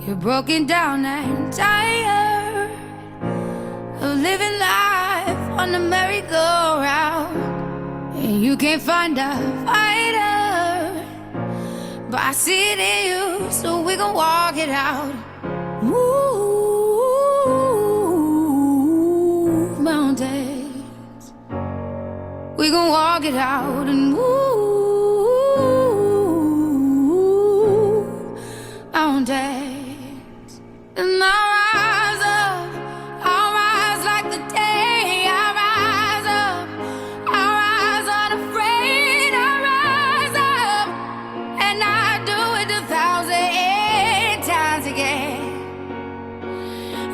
You're broken down and tired of living life on the merry-go-round, and you can't find a fighter, but I see it in you, so we gon' walk it out. Move mountains, we gon' walk it out and move mountains. And I'll rise up, I'll rise like the day. I'll rise up, I'll rise unafraid. I'll rise up, and I'll do it 1,000 times again.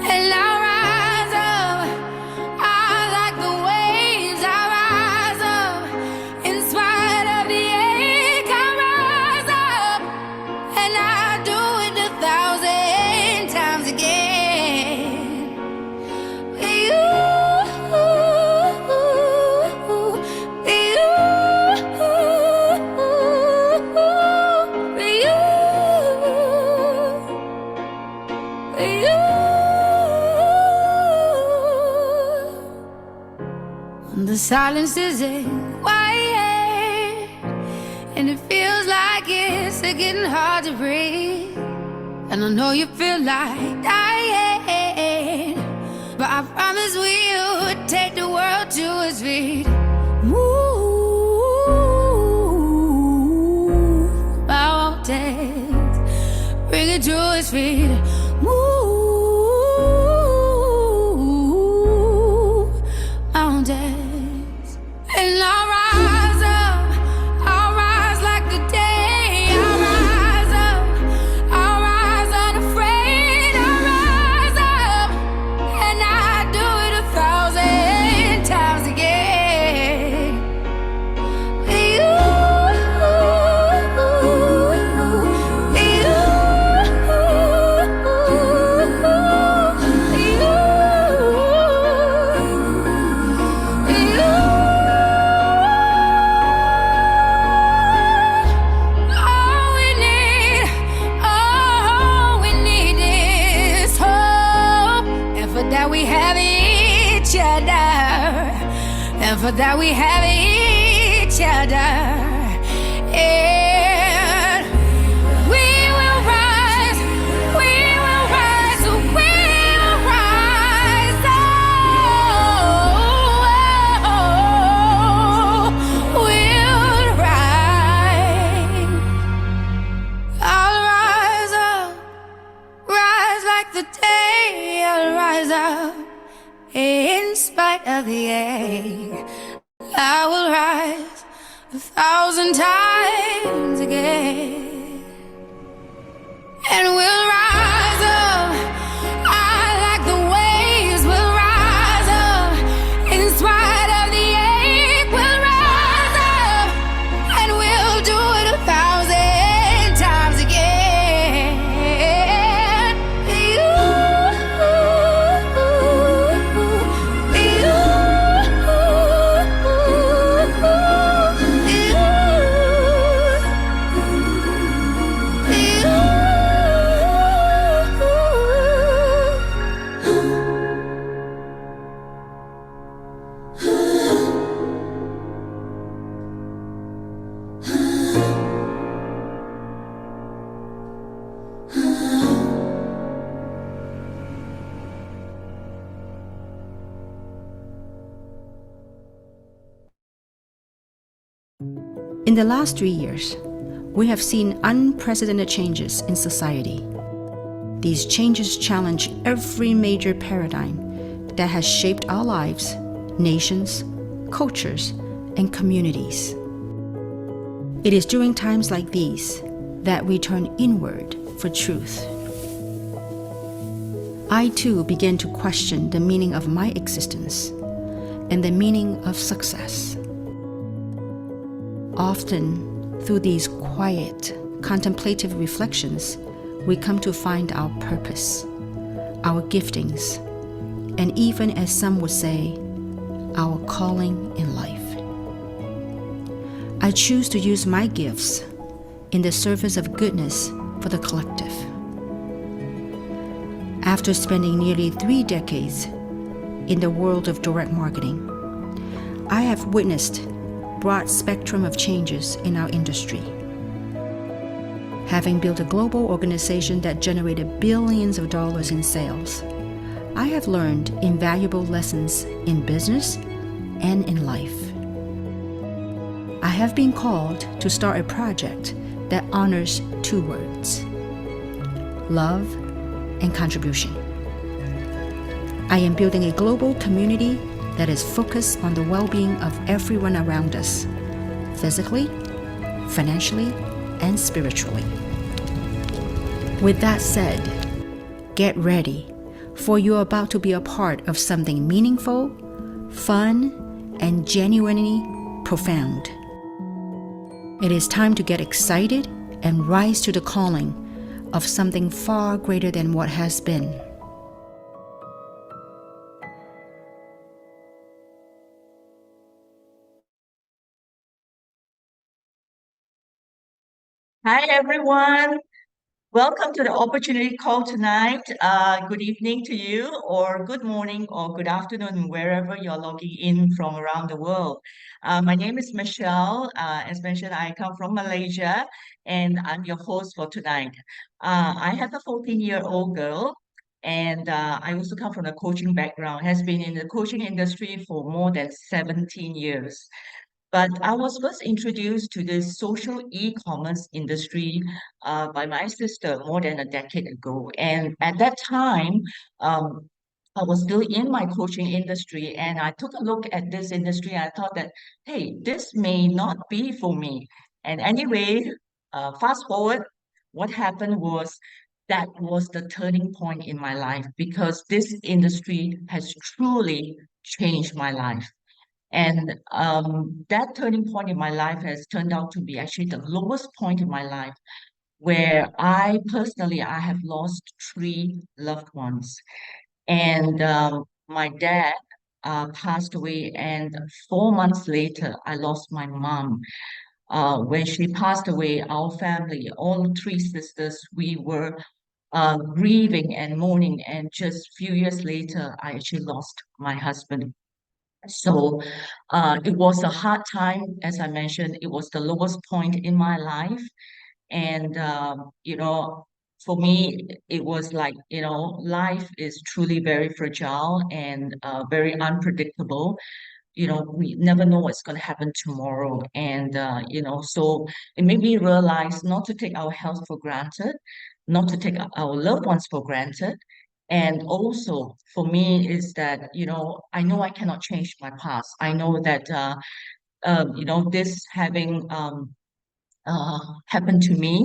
And I'll rise up, I like the waves. I'll rise up, in spite of the ache. I'll rise up, and I'll do it 1,000 times again. For you, for you, for you. When the silence isn't quiet and it feels like it's getting hard to breathe, and I know you feel like dying, but I promise we'll take the world to its feet. Move mountains, bring it to its feet. Move mountains. And I'll rise up, I'll rise like the day. I'll rise up, I'll rise unafraid. I'll rise up, and I'll do it 1,000 times again. For you, for you, all we need is hope, and for that we have each other, and for that we have each other. And we will rise, we will rise, we will rise. Oh, we'll rise. I'll rise up, rise like the day. I'll rise up, in spite of the ache. I will rise 1,000 times again. And we'll rise up, I like the waves. We'll rise up, in spite of the ache. We'll rise up, and we'll do it 1,000 times again. You, In the last 3 years, we have seen unprecedented changes in society. These changes challenge every major paradigm that has shaped our lives, nations, cultures, and communities. It is during times like these that we turn inward for truth. I too began to question the meaning of my existence and the meaning of success. Often, through these quiet, contemplative reflections, we come to find our purpose, our giftings, and even, as some would say, our calling in life. I choose to use my gifts in the service of goodness for the collective. After spending nearly 3 decades in the world of direct marketing, I have witnessed a broad spectrum of changes in our industry. Having built a global organization that generated billions of dollars in sales, I have learned invaluable lessons in business and in life. I have been called to start a project that honors 2 words: love and contribution. I am building a global community that is focused on the well-being of everyone around us, physically, financially, and spiritually. With that said, get ready, for you're about to be a part of something meaningful, fun, and genuinely profound. It is time to get excited and rise to the calling of something far greater than what has been. Hi, everyone. Welcome to the opportunity call tonight. Good evening to you, or good morning, or good afternoon, wherever you're logging in from around the world. My name is Michelle. As mentioned, I come from Malaysia, and I'm your host for tonight. I have a 14-year-old girl, and I also come from a coaching background, has been in the coaching industry for more than 17 years. But I was first introduced to the social e-commerce industry by my sister more than a decade ago. And at that time, I was still in my coaching industry, and I took a look at this industry. I thought that, hey, this may not be for me. And anyway, fast forward, what happened was that was the turning point in my life, because this industry has truly changed my life. And that turning point in my life has turned out to be actually the lowest point in my life, where I personally I have lost 3 loved ones. And my dad passed away, and 4 months later, I lost my mom. When she passed away, our family, all 3 sisters, we were grieving and mourning. And just a few years later, I actually lost my husband. So it was a hard time, as I mentioned, it was the lowest point in my life. And, for me, it was like, life is truly very fragile and very unpredictable. We never know what's going to happen tomorrow. And, so it made me realize not to take our health for granted, not to take our loved ones for granted. And also for me is that, I know I cannot change my past. I know that, this having happened to me,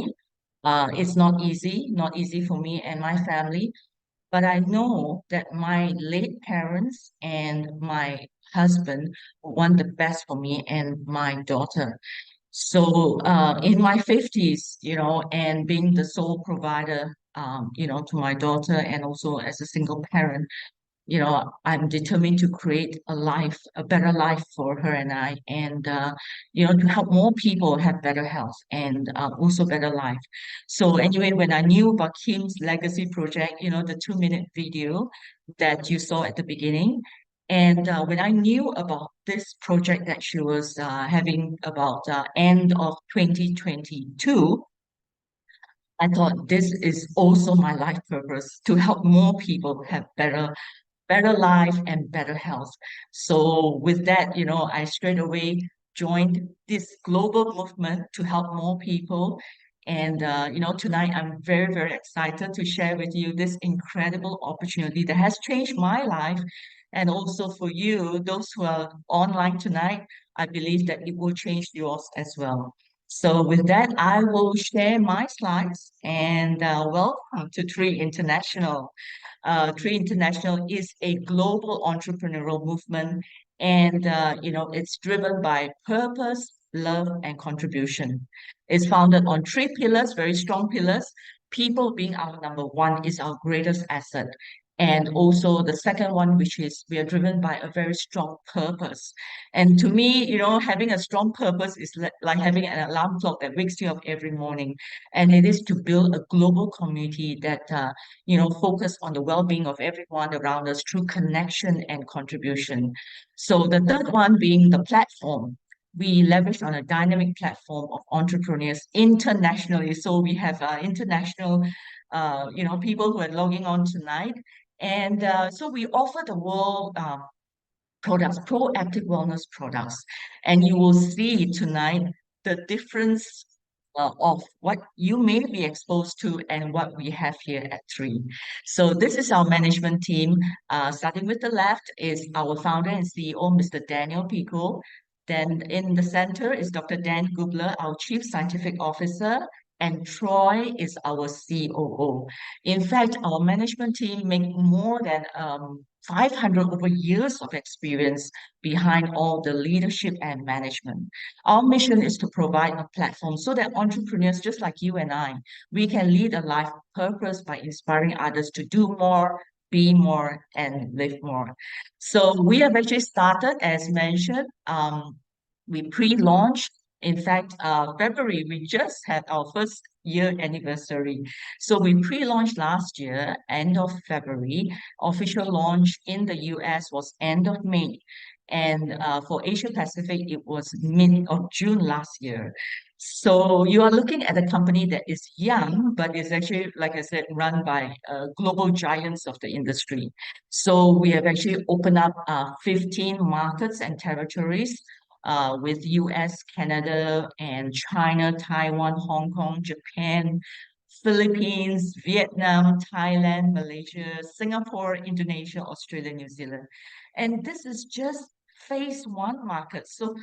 it's not easy for me and my family. But I know that my late parents and my husband want the best for me and my daughter. So in my 50s, and being the sole provider, to my daughter, and also as a single parent, I'm determined to create a better life for her and I, and, to help more people have better health and also better life. So anyway, when I knew about Kim's legacy project, the 2-minute video that you saw at the beginning, and when I knew about this project that she was having about end of 2022, I thought this is also my life purpose, to help more people have better life and better health. So with that, I straight away joined this global movement to help more people. And tonight I'm very, very excited to share with you this incredible opportunity that has changed my life. And also for you, those who are online tonight, I believe that it will change yours as well. So with that, I will share my slides, and welcome to Tree International. Tree International is a global entrepreneurial movement, and it's driven by purpose, love, and contribution. It's founded on 3 pillars, very strong pillars. People being our number one is our greatest asset. And also the second one, which is we are driven by a very strong purpose. And to me, having a strong purpose is like having an alarm clock that wakes you up every morning. And it is to build a global community that, focus on the well-being of everyone around us through connection and contribution. So the third one being the platform. We leverage on a dynamic platform of entrepreneurs internationally. So we have international, people who are logging on tonight. And so we offer the world products, proactive wellness products. And you will see tonight the difference of what you may be exposed to and what we have here at Three. So this is our management team. Starting with the left is our founder and CEO, Mr. Daniel Pico. Then in the center is Dr. Dan Gubler, our Chief Scientific Officer, and Troy is our COO. In fact, our management team make more than 500 over years of experience behind all the leadership and management. Our mission is to provide a platform so that entrepreneurs just like you and I, we can lead a life of purpose by inspiring others to do more, be more, and live more. So we have actually started, as mentioned, we pre-launched. In fact, February, we just had our first year anniversary. So we pre-launched last year, end of February. Official launch in the US was end of May. And for Asia Pacific, it was mid of June last year. So you are looking at a company that is young, but is actually, like I said, run by global giants of the industry. So we have actually opened up 15 markets and territories with US, Canada, and China, Taiwan, Hong Kong, Japan, Philippines, Vietnam, Thailand, Malaysia, Singapore, Indonesia, Australia, New Zealand. And this is just phase one market. So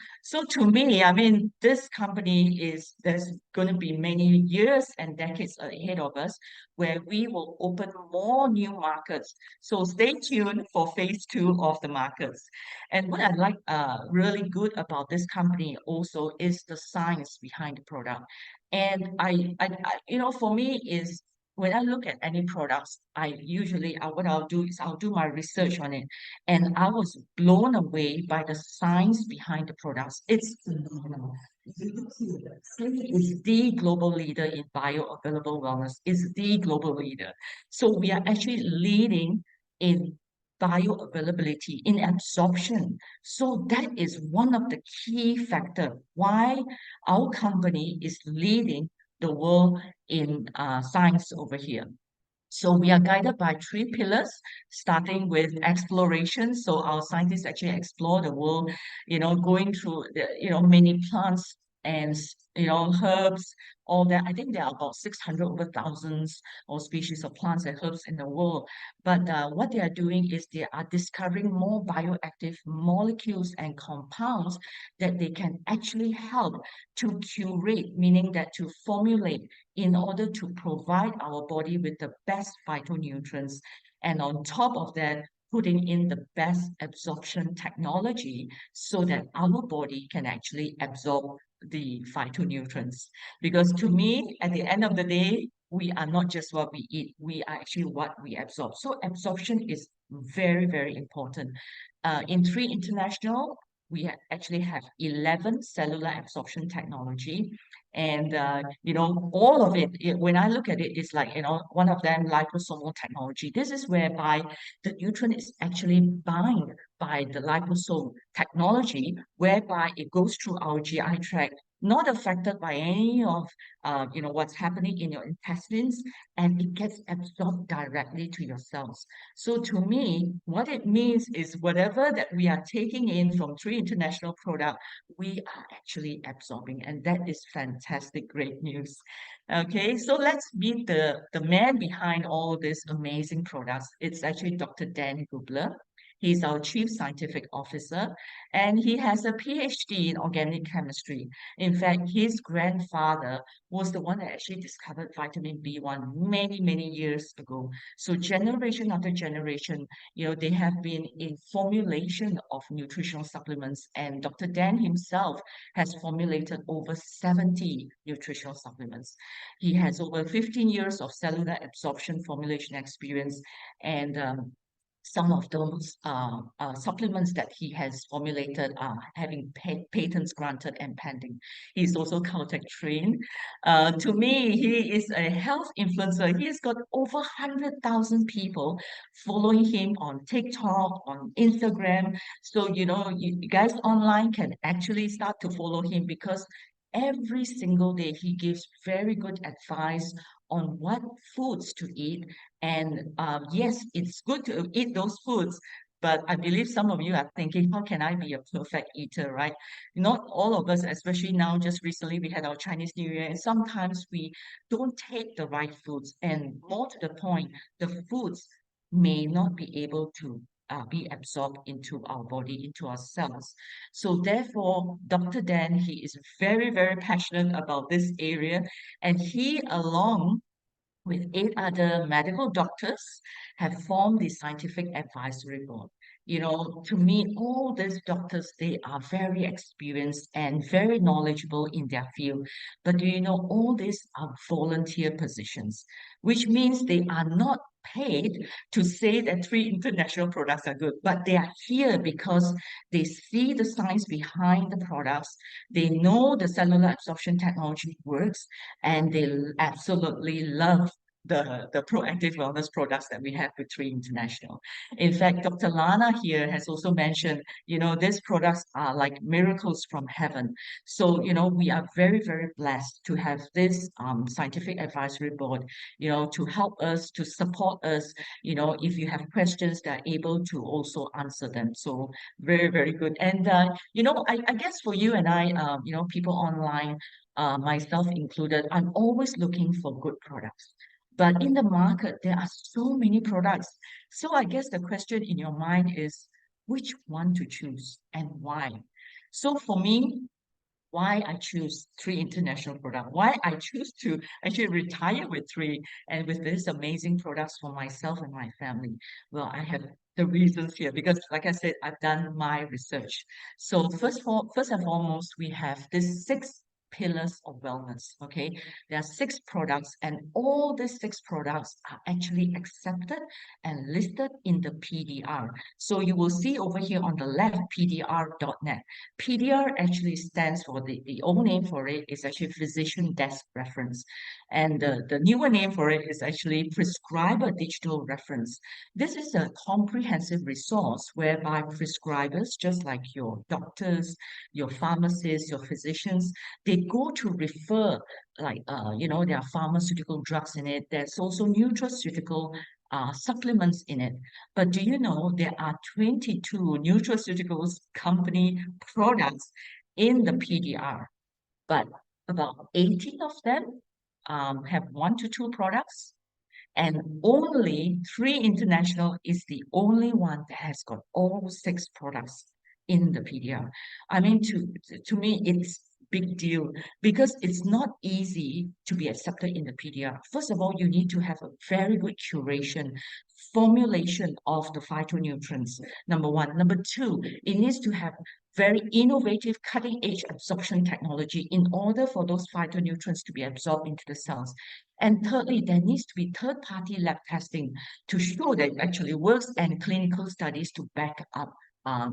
to me, I mean, this company there's going to be many years and decades ahead of us where we will open more new markets. So stay tuned for phase two of the markets. And what I like really good about this company also is the science behind the product. And for me is when I look at any products, what I'll do is I'll do my research on it, and I was blown away by the science behind the products. It's phenomenal. Is the global leader in bioavailable wellness. Is the global leader. So we are actually leading in bioavailability, in absorption. So that is one of the key factor why our company is leading the world in science over here. So we are guided by three pillars, starting with exploration. So our scientists actually explore the world, going through many plants and herbs, all that. I think there are about 600 over thousands of species of plants and herbs in the world. But what they are doing is they are discovering more bioactive molecules and compounds that they can actually help to curate, meaning that to formulate in order to provide our body with the best phytonutrients. And on top of that, putting in the best absorption technology so that our body can actually absorb the phytonutrients. Because to me, at the end of the day, we are not just what we eat, we are actually what we absorb. So absorption is very, very important. In Three International, we actually have 11 cellular absorption technology. And, all of it, when I look at it, it's like, one of them liposomal technology. This is whereby the nutrient is actually bound by the liposome technology, whereby it goes through our GI tract, not affected by any of what's happening in your intestines, and it gets absorbed directly to your cells. So to me, what it means is whatever that we are taking in from Three International product, we are actually absorbing, and that is fantastic, great news. Okay, so let's meet the man behind all these amazing products. It's actually Dr. Dan Gubler. He's our Chief Scientific Officer, and he has a PhD in organic chemistry. In fact, his grandfather was the one that actually discovered vitamin B1 many, many years ago. So generation after generation, they have been in formulation of nutritional supplements, and Dr. Dan himself has formulated over 70 nutritional supplements. He has over 15 years of cellular absorption formulation experience, and some of those supplements that he has formulated are having patents granted and pending. He's also Caltech trained. To me, he is a health influencer. He has got over 100,000 people following him on TikTok, on Instagram. So, you guys online can actually start to follow him, because every single day he gives very good advice on what foods to eat. And yes, it's good to eat those foods, but I believe some of you are thinking, how can I be a perfect eater, right? Not all of us, especially now, just recently we had our Chinese New Year, and sometimes we don't take the right foods. And more to the point, the foods may not be able to be absorbed into our body, into our cells. So therefore, Dr. Dan, he is very, very passionate about this area, and he, along with 8 other medical doctors, have formed the scientific advisory board. To me, all these doctors, they are very experienced and very knowledgeable in their field. But do you know, all these are volunteer positions, which means they are not paid to say that 3 international products are good, but they are here because they see the science behind the products, they know the cellular absorption technology works, and they absolutely love the proactive wellness products that we have with 3 International. In fact, Dr. Lana here has also mentioned, these products are like miracles from heaven. So, we are very, very blessed to have this scientific advisory board, to help us, to support us. If you have questions, they're able to also answer them. So very, very good. And, I guess for you and I, people online, myself included, I'm always looking for good products. But in the market, there are so many products. So I guess the question in your mind is, which one to choose and why? So for me, why I choose 3 International products, why I choose to actually retire with 3 and with these amazing products for myself and my family. Well, I have the reasons here because, like I said, I've done my research. So first and foremost, we have these 6 pillars of wellness. Okay, there are 6 products, and all these 6 products are actually accepted and listed in the PDR. So you will see over here on the left, pdr.net. PDR actually stands for the old name for it is actually Physician Desk Reference. And the newer name for it is actually Prescriber Digital Reference. This is a comprehensive resource whereby prescribers, just like your doctors, your pharmacists, your physicians, they go to refer, like, there are pharmaceutical drugs in it. There's also nutraceutical supplements in it. But do you know there are 22 nutraceuticals company products in the PDR, but about 18 of them have 1 to 2 products, and only 3 International is the only one that has got all 6 products in the PDR. I mean, to me, it's big deal because it's not easy to be accepted in the PDR. First of all, you need to have a very good curation, formulation of the phytonutrients. Number one. Number two, it needs to have very innovative, cutting-edge absorption technology in order for those phytonutrients to be absorbed into the cells. And thirdly, there needs to be third-party lab testing to show that it actually works, and clinical studies to back up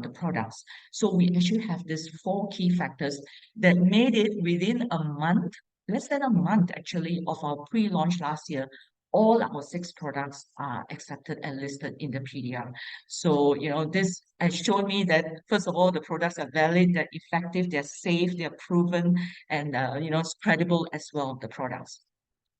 the products. So we actually have these 4 key factors that made it within a month, less than a month actually, of our pre-launch last year. All our 6 products are accepted and listed in the PDR. So, this has shown me that, first of all, the products are valid, they're effective, they're safe, they're proven, and, it's credible as well, the products.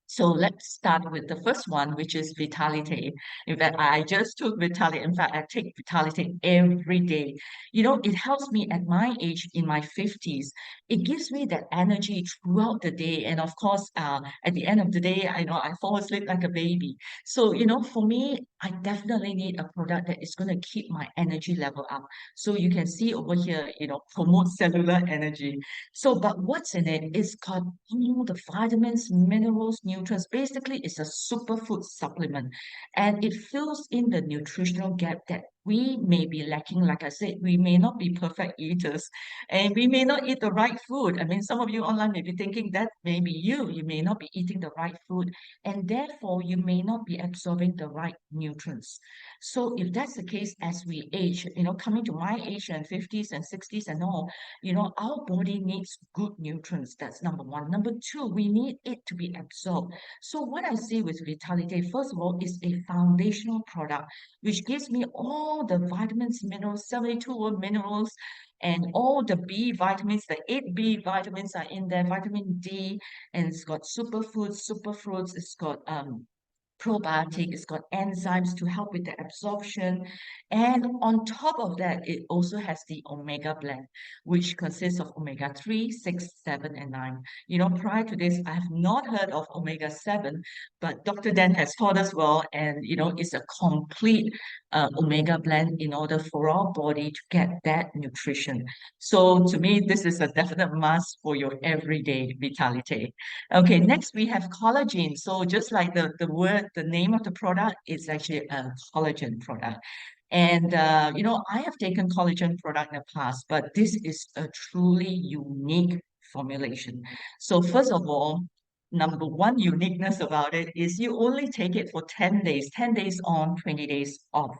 So let's start with the first one, which is Vitality. In fact, I just took Vitality. In fact, I take Vitality every day. It helps me at my age, in my 50s. It gives me that energy throughout the day. And of course, at the end of the day, I know I fall asleep like a baby. So, for me, I definitely need a product that is going to keep my energy level up. So you can see over here, promote cellular energy. So, but what's in it? It's got all the vitamins, minerals, nutrients. Basically, it's a superfood supplement, and it fills in the nutritional gap that we may be lacking. Like I said, we may not be perfect eaters, and we may not eat the right food. I mean, some of you online may be thinking that maybe you may not be eating the right food, and therefore you may not be absorbing the right nutrients. So if that's the case as we age, coming to my age and 50s and 60s and all, our body needs good nutrients. That's number one. Number two, we need it to be absorbed. So what I see with Vitality, first of all, is a foundational product which gives me all the vitamins, minerals, 72 minerals, and all the B vitamins, the 8B vitamins are in there, vitamin D, and it's got superfoods, superfruits, it's got probiotic, it's got enzymes to help with the absorption. And on top of that, it also has the omega blend, which consists of omega 3, 6, 7, and 9. Prior to this, I have not heard of omega 7, but Dr. Dan has taught us well, and it's a complete omega blend in order for our body to get that nutrition. So to me, this is a definite must for your everyday vitality. Okay, next we have collagen. So just like the word, the name of the product, it's actually a collagen product. And I have taken collagen product in the past, but this is a truly unique formulation. So first of all, number one uniqueness about it is you only take it for 10 days, 10 days on, 20 days off.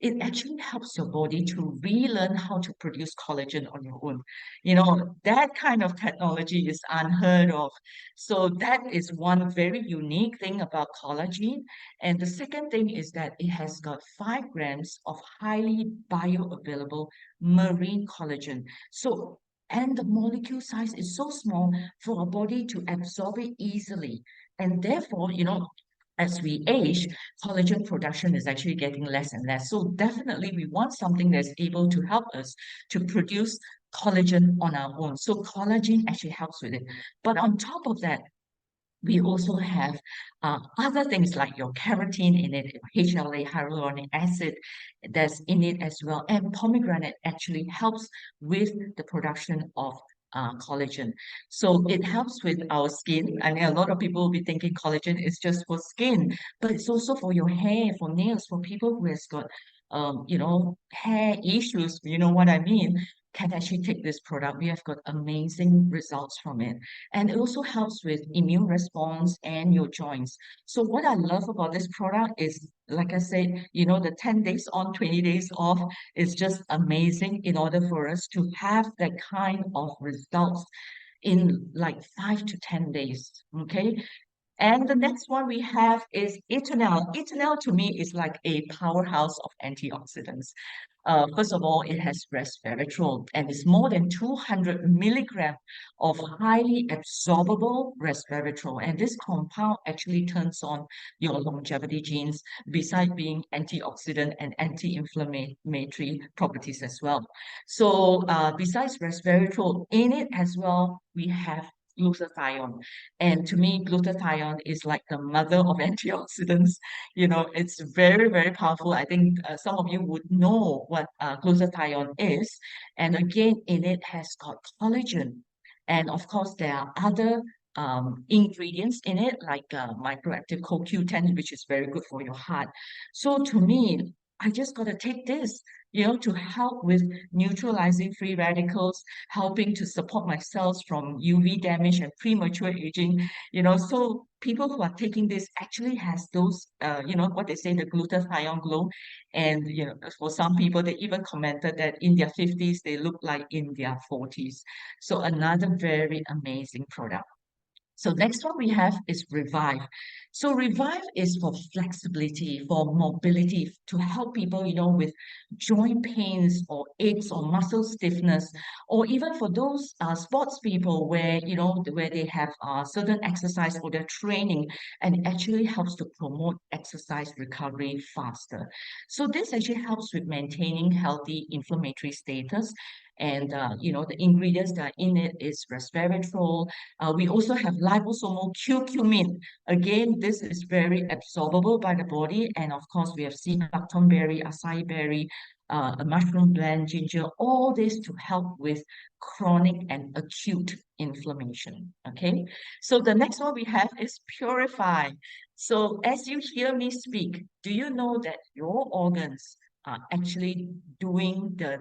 It actually helps your body to relearn how to produce collagen on your own. That kind of technology is unheard of. So that is one very unique thing about collagen. And the second thing is that it has got 5 grams of highly bioavailable marine collagen. So, and the molecule size is so small for our body to absorb it easily. And therefore, as we age, collagen production is actually getting less and less. So definitely we want something that's able to help us to produce collagen on our own. So collagen actually helps with it. But on top of that, we also have other things like your keratin in it, HLA, hyaluronic acid, that's in it as well. And pomegranate actually helps with the production of collagen. So it helps with our skin. I mean, a lot of people will be thinking collagen is just for skin, but it's also for your hair, for nails, for people who has got hair issues, you know what I mean, can actually take this product. We have got amazing results from it. And it also helps with immune response and your joints. So what I love about this product is, like I said, the 10 days on, 20 days off is just amazing in order for us to have that kind of results in like 5 to 10 days. Okay. And the next one we have is Ethanol. Ethanol to me is like a powerhouse of antioxidants. First of all, it has resveratrol and it's more than 200 milligrams of highly absorbable resveratrol. And this compound actually turns on your longevity genes besides being antioxidant and anti-inflammatory properties as well. So besides resveratrol, in it as well, we have glutathione. And to me, glutathione is like the mother of antioxidants. It's very, very powerful. I think some of you would know what glutathione is. And again, in it has got collagen. And of course, there are other ingredients in it, like microactive CoQ10, which is very good for your heart. So to me, I just got to take this, to help with neutralizing free radicals, helping to support my cells from UV damage and premature aging. So people who are taking this actually has those, what they say, the glutathione glow. And, for some people, they even commented that in their 50s, they look like in their 40s. So another very amazing product. So next one we have is Revive. So Revive is for flexibility, for mobility, to help people, with joint pains or aches or muscle stiffness, or even for those sports people where, where they have certain exercise for their training, and it actually helps to promote exercise recovery faster. So this actually helps with maintaining healthy inflammatory status. And the ingredients that are in it is resveratrol. We also have liposomal curcumin. Again, this is very absorbable by the body. And of course, we have sea buckthorn berry, acai berry, a mushroom blend, ginger, all this to help with chronic and acute inflammation. Okay, so the next one we have is purify. So as you hear me speak, do you know that your organs are actually doing the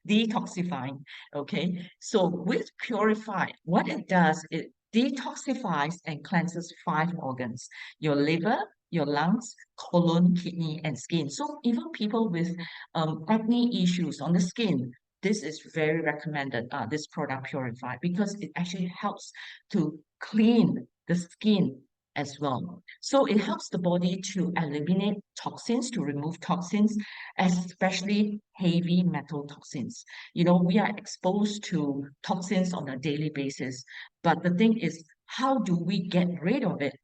detoxifying? Okay, so with purify, what it does, it detoxifies and cleanses 5 organs: your liver, your lungs, colon, kidney, and skin. So even people with acne issues on the skin, this is very recommended, this product Purify, because it actually helps to clean the skin as well. So it helps the body to eliminate toxins, to remove toxins, especially heavy metal toxins. We are exposed to toxins on a daily basis, but the thing is, how do we get rid of it?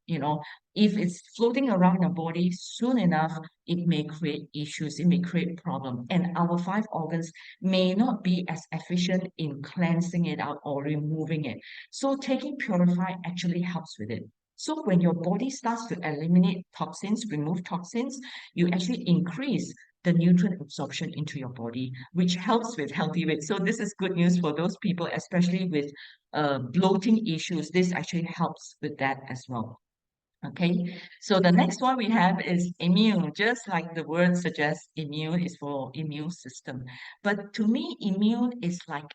If it's floating around the body soon enough, it may create issues, it may create problem, and our 5 organs may not be as efficient in cleansing it out or removing it. So taking Purify actually helps with it. So when your body starts to eliminate toxins, remove toxins, you actually increase the nutrient absorption into your body, which helps with healthy weight. So this is good news for those people, especially with bloating issues. This actually helps with that as well. Okay, so the next one we have is immune. Just like the word suggests, immune is for immune system. But to me, immune is like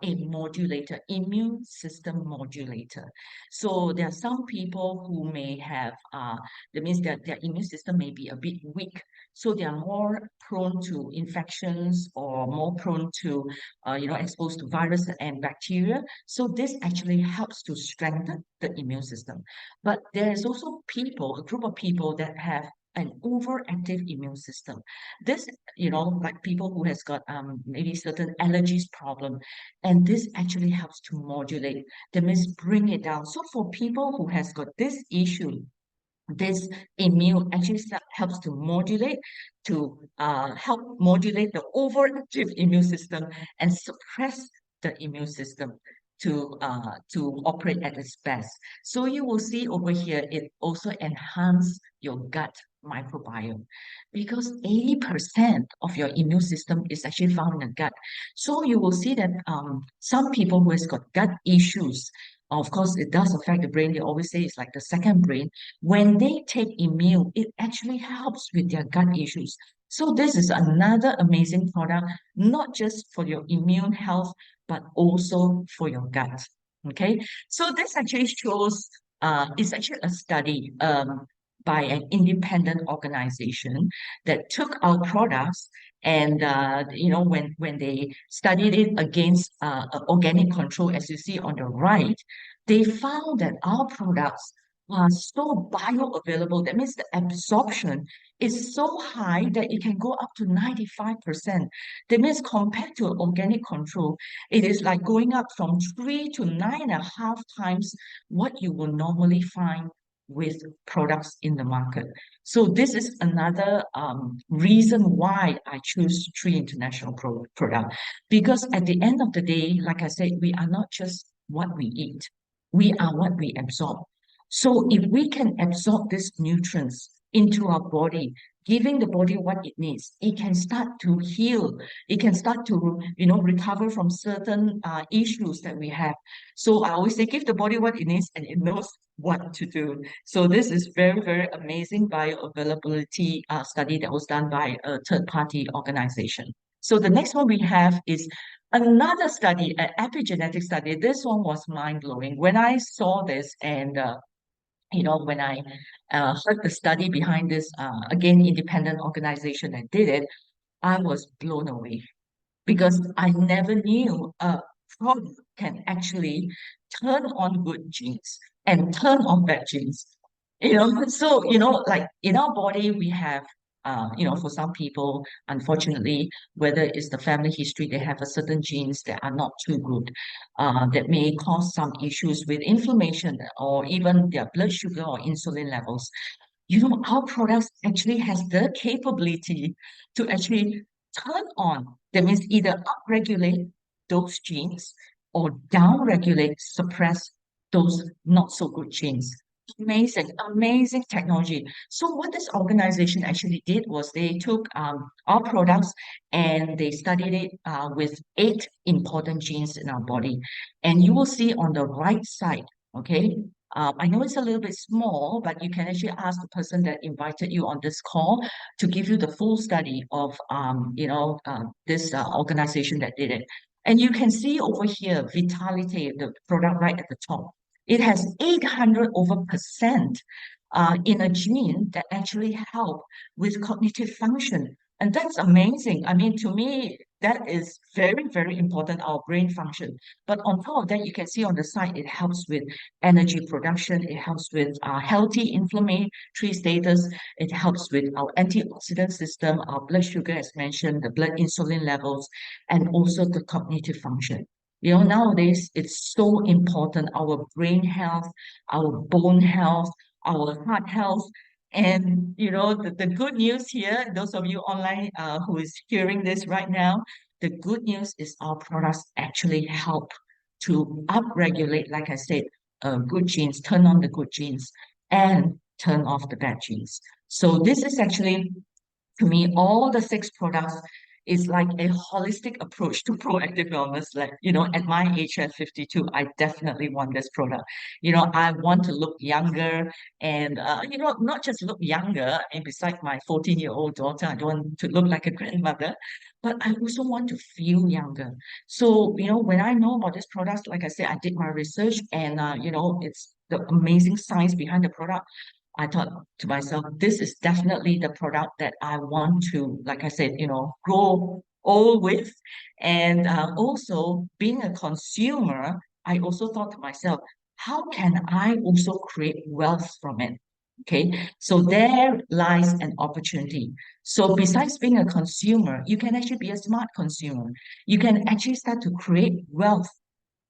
a modulator, immune system modulator. So there are some people who may have, that means that their immune system may be a bit weak. So they are more prone to infections or more prone to, exposed to virus and bacteria. So this actually helps to strengthen the immune system. But there is also a group of people that have an overactive immune system. This, like people who has got maybe certain allergies problem, and this actually helps to modulate. That means bring it down. So for people who has got this issue, this immune actually helps to modulate, to help modulate the overactive immune system and suppress the immune system to operate at its best. So you will see over here, it also enhances your gut microbiome, because 80% of your immune system is actually found in the gut. So you will see that some people who has got gut issues, of course, it does affect the brain. They always say it's like the second brain. When they take immune, it actually helps with their gut issues. So this is another amazing product, not just for your immune health, but also for your gut. Okay, so this actually shows, it's actually a study by an independent organization that took our products, and when they studied it against organic control, as you see on the right, they found that our products are so bioavailable. That means the absorption is so high that it can go up to 95%. That means compared to organic control, it is like going up from 3 to 9.5 times what you will normally find with products in the market. So this is another reason why I choose Tree International product, because at the end of the day, like I said, we are not just what we eat, we are what we absorb. So if we can absorb these nutrients into our body, giving the body what it needs, it can start to heal. It can start to, recover from certain issues that we have. So I always say, give the body what it needs and it knows what to do. So this is very, very amazing bioavailability study that was done by a third-party organization. So the next one we have is another study, an epigenetic study. This one was mind-blowing. When I saw this, and when I heard the study behind this, again, independent organization that did it, I was blown away, because I never knew a product can actually turn on good genes and turn on bad genes. So, like in our body, we have, for some people, unfortunately, whether it's the family history, they have a certain genes that are not too good, that may cause some issues with inflammation or even their blood sugar or insulin levels. Our products actually has the capability to actually turn on That means either upregulate those genes or downregulate, suppress those not so good genes. Amazing, amazing technology. So what this organization actually did was they took our products and they studied it with 8 important genes in our body. And you will see on the right side, okay? I know it's a little bit small, but you can actually ask the person that invited you on this call to give you the full study of this organization that did it. And you can see over here, Vitality, the product right at the top. It has 800 over percent in a gene that actually help with cognitive function. And that's amazing. I mean, to me, that is very, very important, our brain function. But on top of that, you can see on the side, it helps with energy production. It helps with healthy inflammatory status. It helps with our antioxidant system, our blood sugar, as mentioned, the blood insulin levels, and also the cognitive function. You know, nowadays it's so important, our brain health, our bone health, our heart health. And you know, the good news here, those of you online who is hearing this right now, the good news is our products actually help to upregulate, like I said, good genes, turn on the good genes and turn off the bad genes. So this is actually, to me, all the 6 products is like a holistic approach to proactive wellness. Like, you know, at my age at 52, I definitely want this product. You know, I want to look younger and, you know, not just look younger. And besides my 14-year-old daughter, I don't want to look like a grandmother, but I also want to feel younger. So, you know, when I know about this product, like I said, I did my research and, you know, it's the amazing science behind the product. I thought to myself, this is definitely the product that I want to, like I said, you know, grow old with. And also being a consumer, I also thought to myself, how can I also create wealth from it? Okay, so there lies an opportunity. So besides being a consumer, you can actually be a smart consumer. You can actually start to create wealth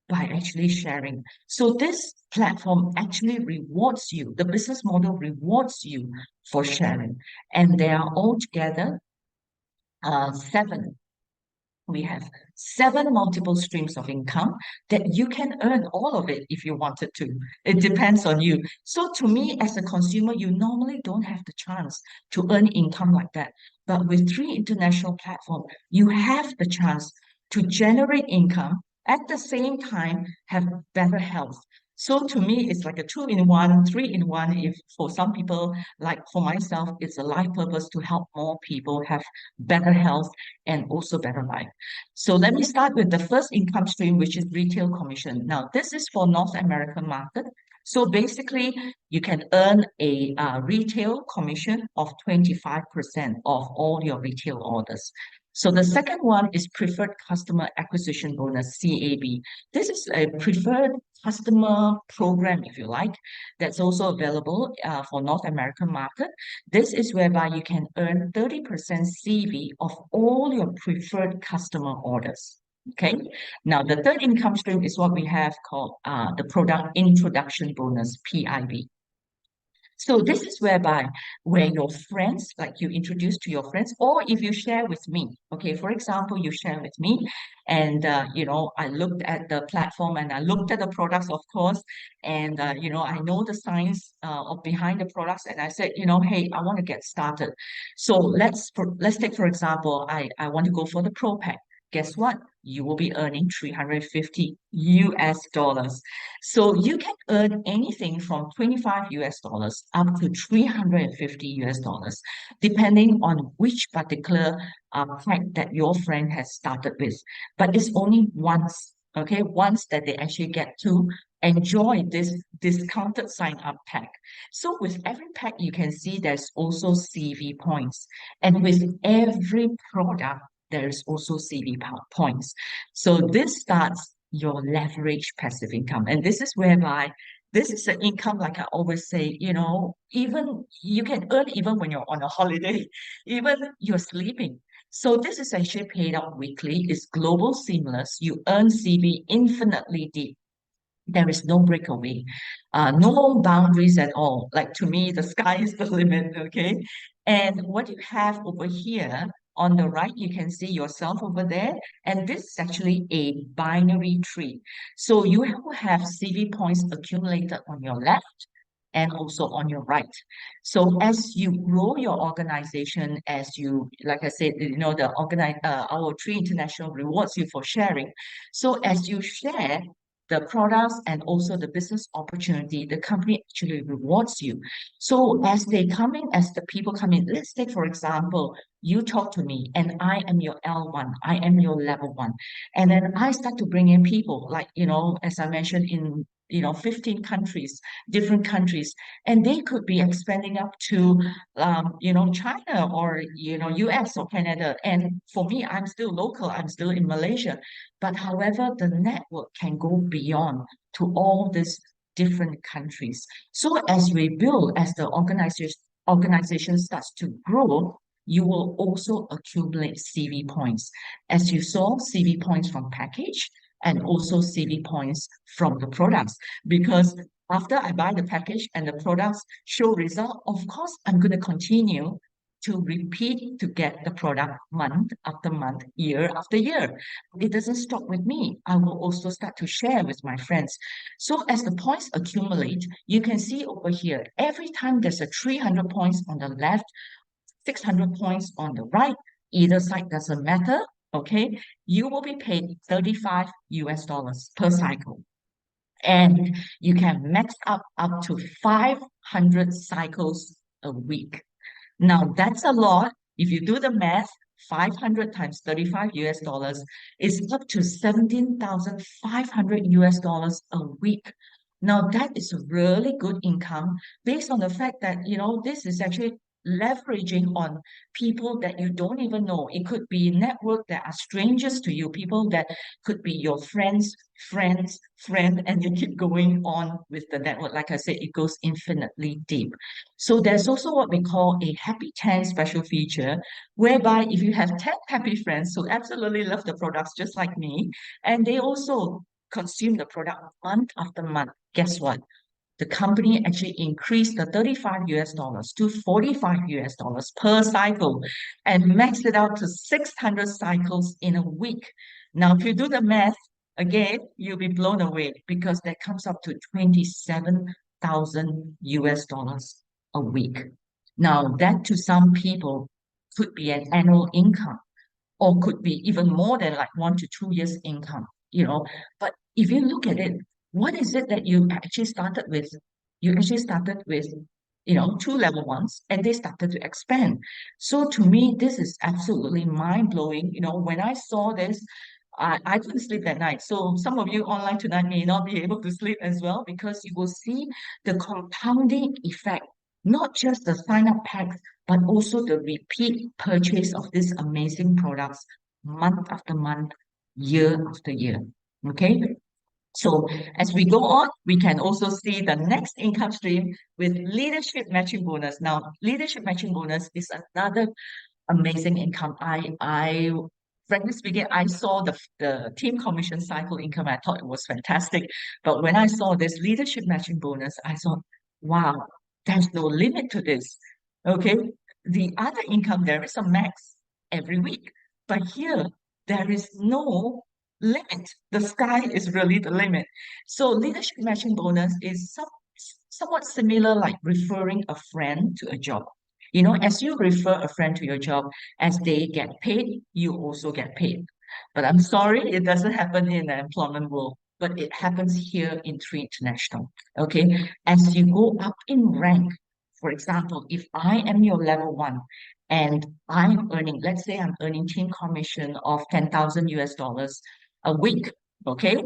by actually sharing. So this platform actually rewards you. The business model rewards you for sharing. And they are altogether 7. We have 7 multiple streams of income that you can earn all of it if you wanted to. It depends on you. So to me, as a consumer, you normally don't have the chance to earn income like that. But with 3 international platforms, you have the chance to generate income at the same time have better health. So to me, it's like a 2-in-1, 3-in-1. If for some people, like for myself, it's a life purpose to help more people have better health and also better life. So let me start with the first income stream, which is retail commission. Now, this is for North American market. So basically, you can earn a retail commission of 25% of all your retail orders. So the second one is preferred customer acquisition bonus, CAB. This is a preferred customer program, if you like, that's also available for North American market. This is whereby you can earn 30% CV of all your preferred customer orders. Okay. Now, the third income stream is what we have called the product introduction bonus, PIB. So this is whereby where your friends, like you introduce to your friends, or if you share with me, okay, for example, you share with me, and you know, I looked at the platform and I looked at the products, of course, and you know, I know the science of behind the products, and I said, you know, hey, I want to get started. So let's take for example, I want to go for the Pro Pack. Guess what? You will be earning 350 US dollars. So you can earn anything from 25 US dollars up to 350 US dollars, depending on which particular pack that your friend has started with. But it's only once, okay, once that they actually get to enjoy this discounted sign up pack. So with every pack, you can see there's also CV points. And with every product, there is also CV points. So this starts your leverage passive income. And this is whereby this is an income, like I always say, you know, even you can earn even when you're on a holiday, even you're sleeping. So this is actually paid out weekly. It's global seamless. You earn CV infinitely deep. There is no breakaway, no boundaries at all. Like to me, the sky is the limit, okay? And what you have over here On the right, you can see yourself over there. And this is actually a binary tree. So you will have CV points accumulated on your left and also on your right. So as you grow your organization, as you, like I said, our Tree International rewards you for sharing. So as you share the products and also the business opportunity, the company actually rewards you. So as they come in, as the people come in, let's take, for example, you talk to me and I am your L1, I am your level 1. And then I start to bring in people like, as I mentioned in 15 countries, different countries, and they could be expanding up to China or US or Canada. And for me, I'm still local, I'm still in Malaysia. But however, the network can go beyond to all these different countries. So as we build, as the organization starts to grow, you will also accumulate CV points. As you saw, CV points from package and also CV points from the products. Because after I buy the package and the products show result, of course, I'm going to continue to repeat to get the product month after month, year after year. It doesn't stop with me. I will also start to share with my friends. So as the points accumulate, you can see over here, every time there's a 300 points on the left, 600 points on the right, either side doesn't matter, okay? You will be paid 35 US dollars per cycle. And you can max up to 500 cycles a week. Now that's a lot. If you do the math, 500 times 35 US dollars is up to 17,500 US dollars a week. Now that is a really good income based on the fact that, this is actually leveraging on people that you don't even know. It could be network that are strangers to you, people that could be your friends, friend, and you keep going on with the network. Like I said, it goes infinitely deep. So there's also what we call a happy 10 special feature, whereby if you have 10 happy friends who absolutely love the products just like me, and they also consume the product month after month, guess what? The company actually increased the 35 US dollars to 45 US dollars per cycle and maxed it out to 600 cycles in a week. Now, if you do the math, again, you'll be blown away because that comes up to 27,000 US dollars a week. Now, that to some people could be an annual income or could be even more than like 1 to 2 years income. But if you look at it, what is it that you actually started with? You actually started with, two level ones and they started to expand. So to me, this is absolutely mind blowing. When I saw this, I couldn't sleep at night. So some of you online tonight may not be able to sleep as well because you will see the compounding effect, not just the sign up packs, but also the repeat purchase of these amazing products month after month, year after year. Okay. So as we go on, we can also see the next income stream with leadership matching bonus. Now, leadership matching bonus is another amazing income. I frankly speaking, I saw the team commission cycle income. I thought it was fantastic. But when I saw this leadership matching bonus, I thought, wow, there's no limit to this. Okay. The other income, there is a max every week. But here, there is no limit. The sky is really the limit. So leadership matching bonus is somewhat similar like referring a friend to a job. As you refer a friend to your job, as they get paid, you also get paid. But I'm sorry, it doesn't happen in the employment world, but it happens here in Tree International. Okay, as you go up in rank, for example, if I am your level 1 and I'm earning, let's say I'm earning team commission of 10,000 US dollars a week, okay?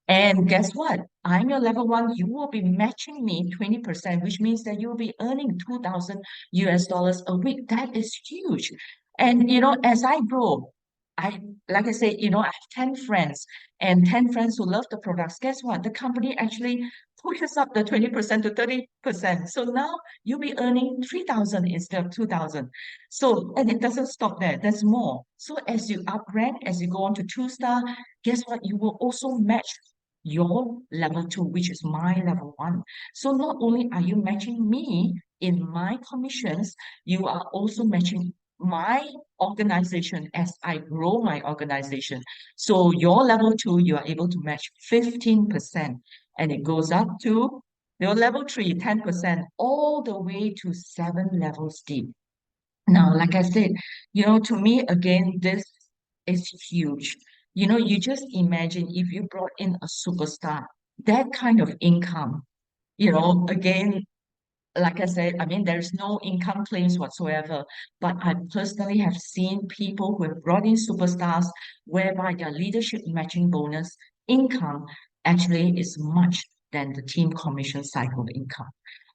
And guess what? I'm your level 1. You will be matching me 20%, which means that you'll be earning 2,000 US dollars a week. That is huge. And as I grow, like I say, I have 10 friends and 10 friends who love the products. Guess what? The company actually pushes up the 20% to 30%. So now you'll be earning 3,000 instead of 2,000. So, and it doesn't stop there. There's more. So as you up rank, as you go on to 2-star, guess what? You will also match your level 2, which is my level 1. So not only are you matching me in my commissions, you are also matching my organization as I grow my organization. So your level 2, you are able to match 15%, and it goes up to your level 3, 10%, all the way to 7 levels deep. Now, like I said, to me, again, this is huge. You just imagine if you brought in a superstar, that kind of income, again, like I said, I mean, there's no income claims whatsoever, but I personally have seen people who have brought in superstars whereby their leadership matching bonus income actually is much than the team commission cycle income.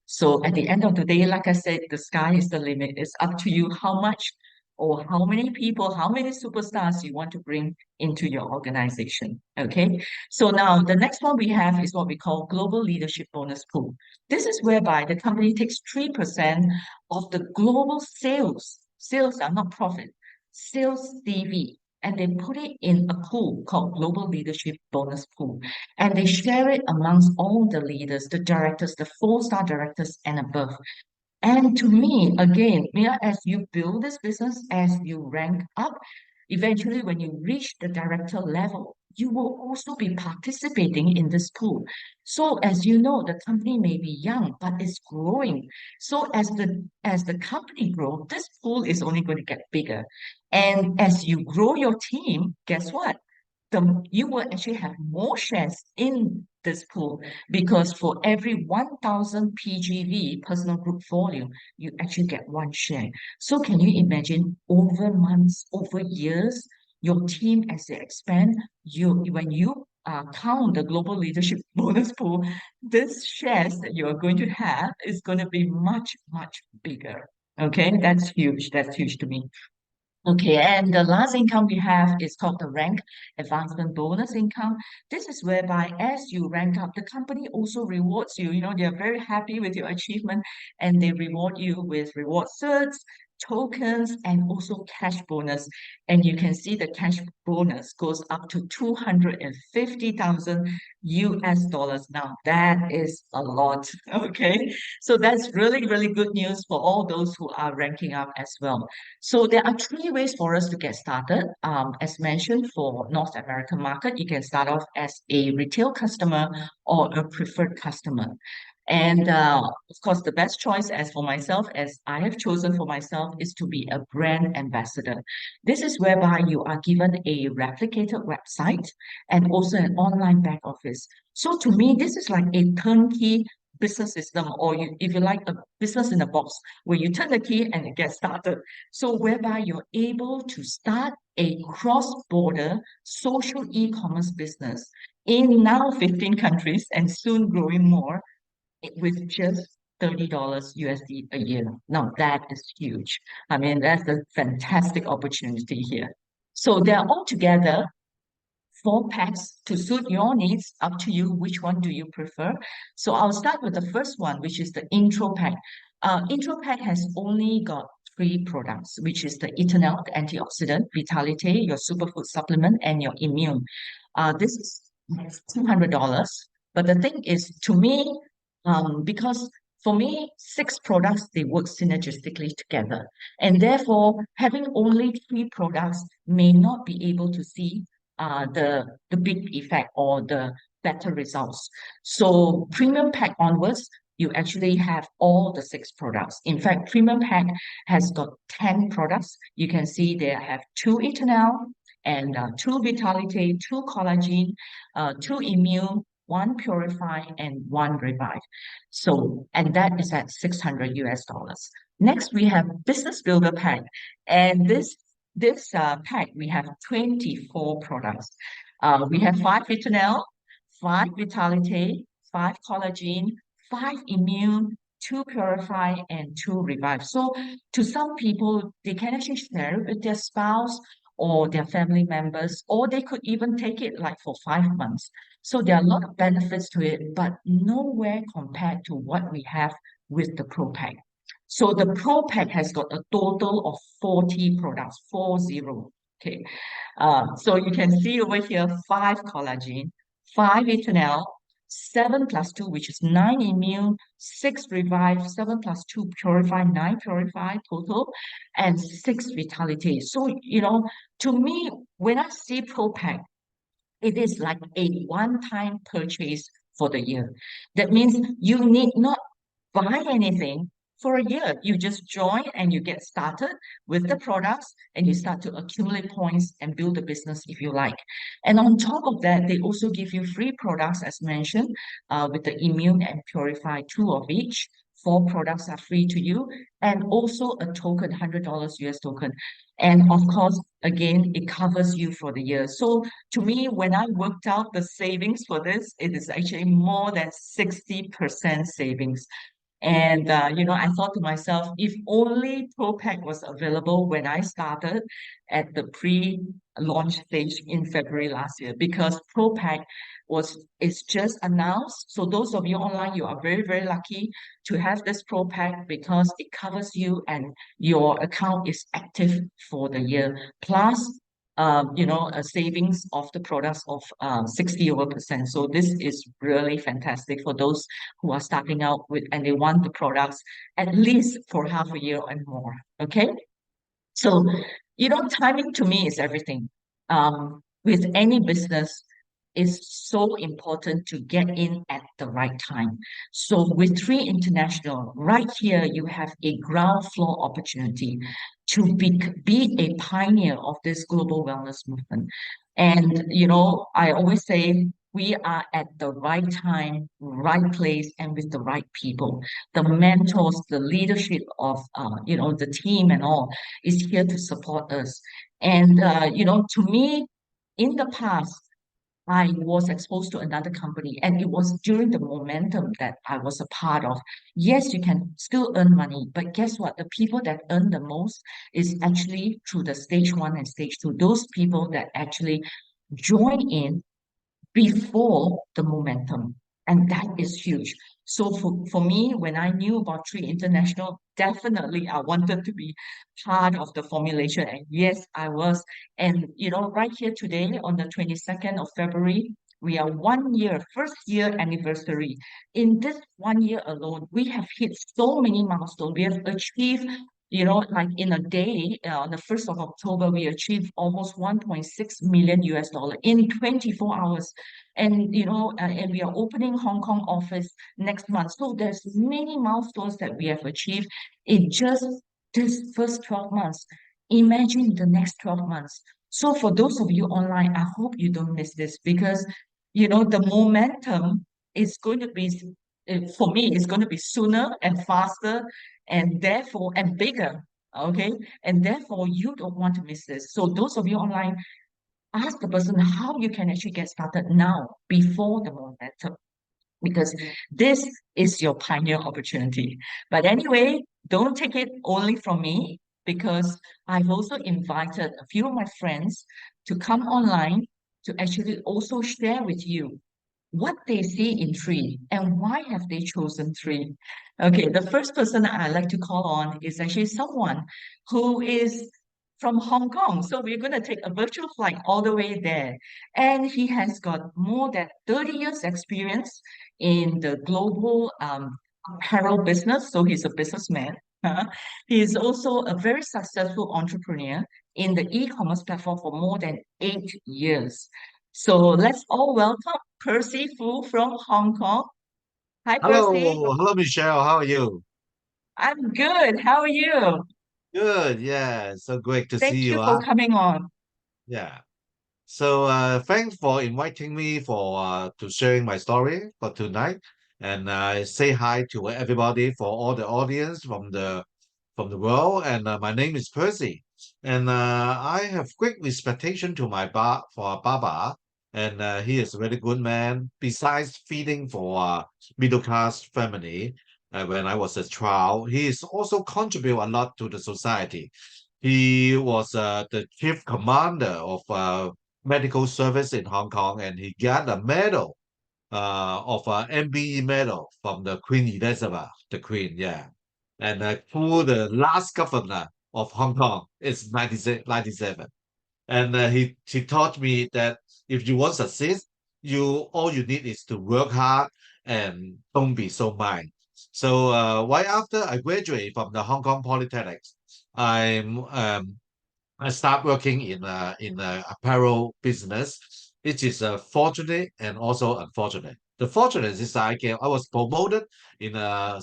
So at the end of the day, like I said, the sky is the limit. It's up to you how much or how many people, how many superstars you want to bring into your organization. Okay. So now the next one we have is what we call global leadership bonus pool. This is whereby the company takes 3% of the global sales. Sales are not profit, sales CV. And they put it in a pool called Global Leadership Bonus Pool. And they share it amongst all the leaders, the directors, the 4-star directors and above. And to me, again, Mia, as you build this business, as you rank up, eventually when you reach the director level, you will also be participating in this pool. So as you know, the company may be young, but it's growing. So as the company grows, this pool is only going to get bigger. And as you grow your team, guess what? You will actually have more shares in this pool because for every 1,000 PGV, personal group volume, you actually get 1 share. So can you imagine over months, over years, your team as they expand, when you count the global leadership bonus pool, this shares that you are going to have is going to be much, much bigger. Okay, that's huge. That's huge to me. Okay, and the last income we have is called the rank advancement bonus income. This is whereby as you rank up, the company also rewards you. They're very happy with your achievement and they reward you with reward certs, tokens, and also cash bonus. And you can see the cash bonus goes up to 250,000 US dollars. Now, that is a lot. Okay, so that's really, really good news for all those who are ranking up as well. So there are 3 ways for us to get started. As mentioned, for North American market, you can start off as a retail customer or a preferred customer. And of course, the best choice as for myself, as I have chosen for myself, is to be a brand ambassador. This is whereby you are given a replicated website and also an online back office. So to me, this is like a turnkey business system, or if you like, a business in a box where you turn the key and it gets started. So whereby you're able to start a cross-border social e-commerce business in now 15 countries and soon growing more with just $30 USD a year. Now that is huge. I mean, that's a fantastic opportunity here. So they're all together 4 packs to suit your needs. Up to you, which one do you prefer? So I'll start with the first one, which is the intro pack. Intro pack has only got 3 products, which is the Eternal, the antioxidant, Vitality, your superfood supplement, and your immune. This is $200. But the thing is, to me, because for me, 6 products, they work synergistically together. And therefore, having only 3 products may not be able to see the big effect or the better results. So premium pack onwards, you actually have all the 6 products. In fact, premium pack has got 10 products. You can see they have 2 Eternal and 2 Vitality, 2 Collagen, 2 Immune, 1 Purify, and 1 Revive. So, and that is at 600 US dollars. Next, we have Business Builder Pack. And this pack, we have 24 products. We have 5 Eternal, 5 Vitality, 5 Collagen, 5 Immune, 2 Purify, and 2 Revive. So to some people, they can actually share it with their spouse or their family members, or they could even take it like for 5 months. So there are a lot of benefits to it, but nowhere compared to what we have with the Pro Pack. So the Pro Pack has got a total of 40 products, 40. Okay. So you can see over here 5 collagen, 5 Eternal, 7 plus 2, which is 9 immune, 6 revive, 7 plus 2 purify, 9 purify total, and 6 vitality. So, to me, when I see ProPack, it is like a one-time purchase for the year. That means you need not buy anything for a year. You just join and you get started with the products and you start to accumulate points and build a business if you like. And on top of that, they also give you free products, as mentioned, with the Immune and Purify, two of each. Four products are free to you, and also a token, $100 US token. And of course, again, it covers you for the year. So to me, when I worked out the savings for this, it is actually more than 60% savings. And I thought to myself, if only ProPack was available when I started at the pre-launch stage in February last year, because ProPack is just announced. So those of you online, you are very, very lucky to have this ProPack because it covers you and your account is active for the year. Plus, a savings of the products of 60 over percent. So this is really fantastic for those who are starting out with and they want the products at least for half a year and more. Okay. So, timing to me is everything. With any business, it's so important to get in at the right time. So with Three International, right here, you have a ground floor opportunity to be a pioneer of this global wellness movement. And, I always say we are at the right time, right place, and with the right people. The mentors, the leadership of, the team and all is here to support us. And, to me, in the past, I was exposed to another company, and it was during the momentum that I was a part of. Yes, you can still earn money, but guess what? The people that earn the most is actually through the stage one and stage two. Those people that actually join in before the momentum. And that is huge. So for me, when I knew about Tree International, definitely I wanted to be part of the formulation. And yes, I was. And right here today on the 22nd of February, we are 1 year, first year anniversary. In this 1 year alone, we have hit so many milestones. We have achieved like in a day, on the 1st of October, we achieved almost 1.6 million US dollar in 24 hours. And we are opening Hong Kong office next month. So there's many milestones that we have achieved in just this first 12 months. Imagine the next 12 months. So for those of you online, I hope you don't miss this because, the momentum is going to be, for me, it's going to be sooner and faster and therefore and bigger. Okay. And therefore you don't want to miss this. So those of you online, ask the person how you can actually get started now before the momentum, because this is your pioneer opportunity. But anyway, don't take it only from me, because I've also invited a few of my friends to come online to actually also share with you what they see in Tree and why have they chosen Tree. Okay, the first person I like to call on is actually someone who is from Hong Kong. So we're going to take a virtual flight all the way there. And he has got more than 30 years experience in the global apparel business. So he's a businessman. He is also a very successful entrepreneur in the e-commerce platform for more than 8 years. So let's all welcome Percy Foo from Hong Kong. Hi, Percy. Hello, Michelle. How are you? I'm good. How are you? Good. Yeah, so great to see Thank you. you for coming on. Yeah. So, thanks for inviting me for to sharing my story for tonight, and say hi to everybody for all the audience from the world. And my name is Percy, and I have great respectation to my for Baba, and he is a very good man. Besides feeding for middle class family, when I was a child, he is also contribute a lot to the society. He was the chief commander of medical service in Hong Kong, and he got a medal of MBE medal from the Queen Elizabeth, the Queen, yeah. And who the last governor of Hong Kong is 96 97. And he taught me that if you want success, all you need is to work hard and don't be so mind. So right after I graduated from the Hong Kong Polytechnics, I'm I start working in a apparel business, which is fortunate and also unfortunate. The fortunate is I was promoted in a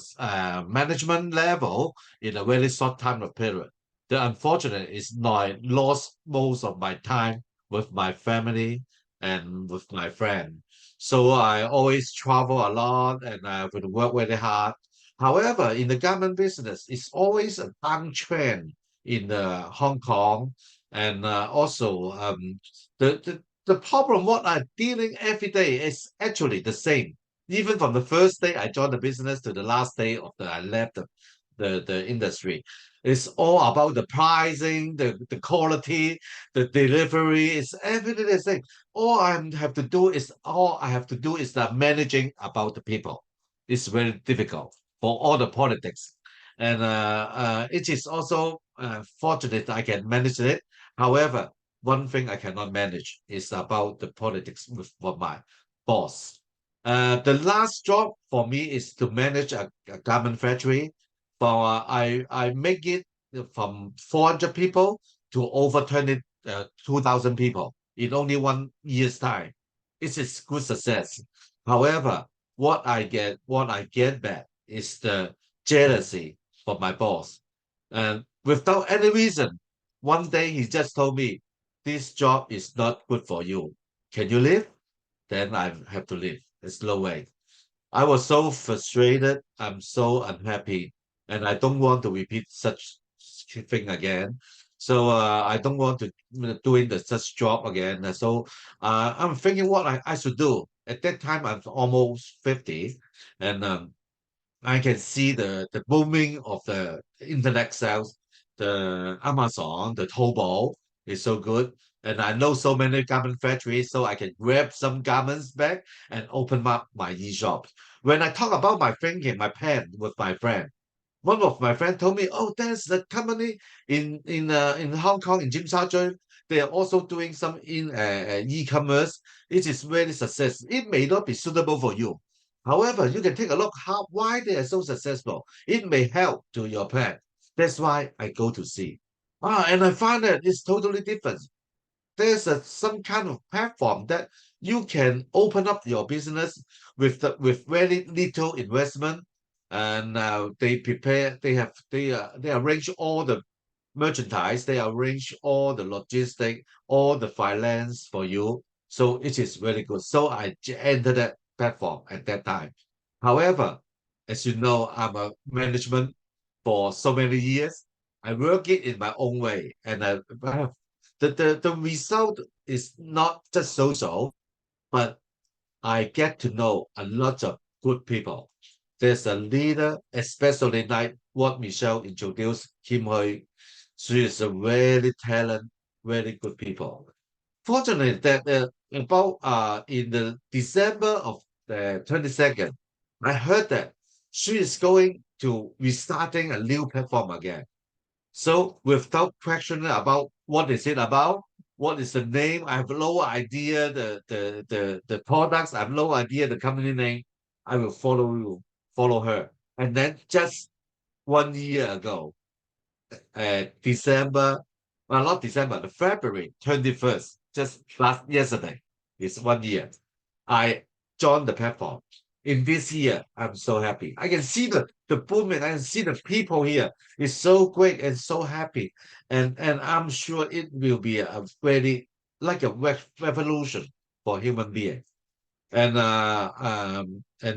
management level in a very short time of period. The unfortunate is I lost most of my time with my family and with my friend. So I always travel a lot and I would work very hard. However, in the garment business, it's always a downtrend in Hong Kong, and also the problem what I'm dealing every day is actually the same. Even from the first day I joined the business to the last day of I left the industry. It's all about the pricing, the quality, the delivery. It's everything the same. All I have to do is that managing about the people. It's very difficult for all the politics, and it is also fortunate I can manage it. However, one thing I cannot manage is about the politics with for my boss. The last job for me is to manage a garment factory. I make it from 400 people to over 2,000 people in only 1 year's time. It is good success. However, what I get back is the jealousy from my boss. And without any reason, one day he just told me, this job is not good for you. Can you leave? Then I have to leave. There's no way. I was so frustrated. I'm so unhappy. And I don't want to repeat such thing again. So I don't want to doing the such job again. So I'm thinking what I should do. At that time, I'm almost 50. And I can see the booming of the internet sales, the Amazon, the Taobao is so good. And I know so many garment factories, so I can grab some garments back and open up my e-shop. When I talk about my thinking, my plan with my friend, one of my friends told me, "Oh, there's a company in Hong Kong in Tsim Sha Tsui. They are also doing some in e-commerce. It is very successful. It may not be suitable for you. However, you can take a look how why they are so successful. It may help to your plan. That's why I go to see. And I find that it's totally different. There's some kind of platform that you can open up your business with very little investment, and they arrange all the merchandise, they arrange all the logistic, all the finance for you. So it is very good. So I entered that platform at that time. However, as you know, I'm a management for so many years. I work it in my own way, and I have the result is not just social, but I get to know a lot of good people. There's a leader, especially like what Michelle introduced Kim Hui. She is a very talented, very good people. Fortunately, that about in the December of the 22nd, I heard that she is going to restarting a new platform again. So without questioning about what is it about, what is the name, I have no idea the products, I have no idea the company name. I will follow her. And then just 1 year ago, December, well, not December, the February 21st, just last yesterday, it's 1 year. I joined the platform. In this year, I'm so happy. I can see the booming. I can see the people here. It's so great and so happy. And I'm sure it will be a very like a revolution for human beings. And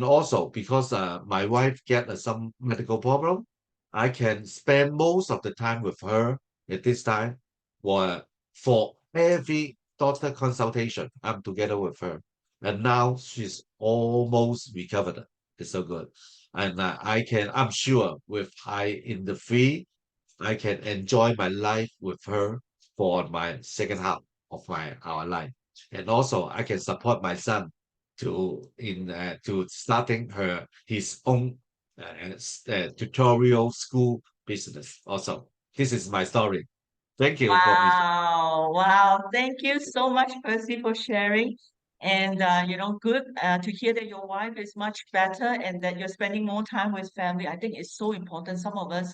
also because my wife get some medical problem, I can spend most of the time with her at this time. For every doctor consultation, I'm together with her, and now she's almost recovered. It's so good, and I'm sure with I in the free, I can enjoy my life with her for my second half of my our life, and also I can support my son to starting his own tutorial school business. Also, this is my story. Thank you for me. Wow, wow. Thank you so much, Percy, for sharing. And good to hear that your wife is much better and that you're spending more time with family. I think it's so important. Some of us,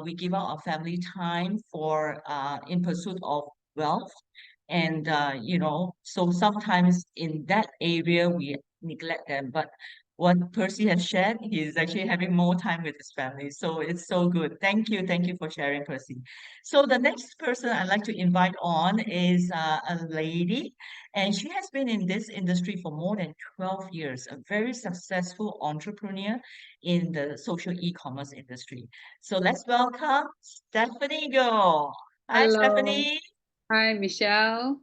we give out our family time for in pursuit of wealth, and so sometimes in that area we neglect them. But what Percy has shared, he's actually having more time with his family. So it's so good. Thank you for sharing, Percy. So the next person I'd like to invite on is a lady, and she has been in this industry for more than 12 years, a very successful entrepreneur in the social e-commerce industry. So let's welcome Stephanie Go. Hi, Hello. Stephanie. Hi, Michelle.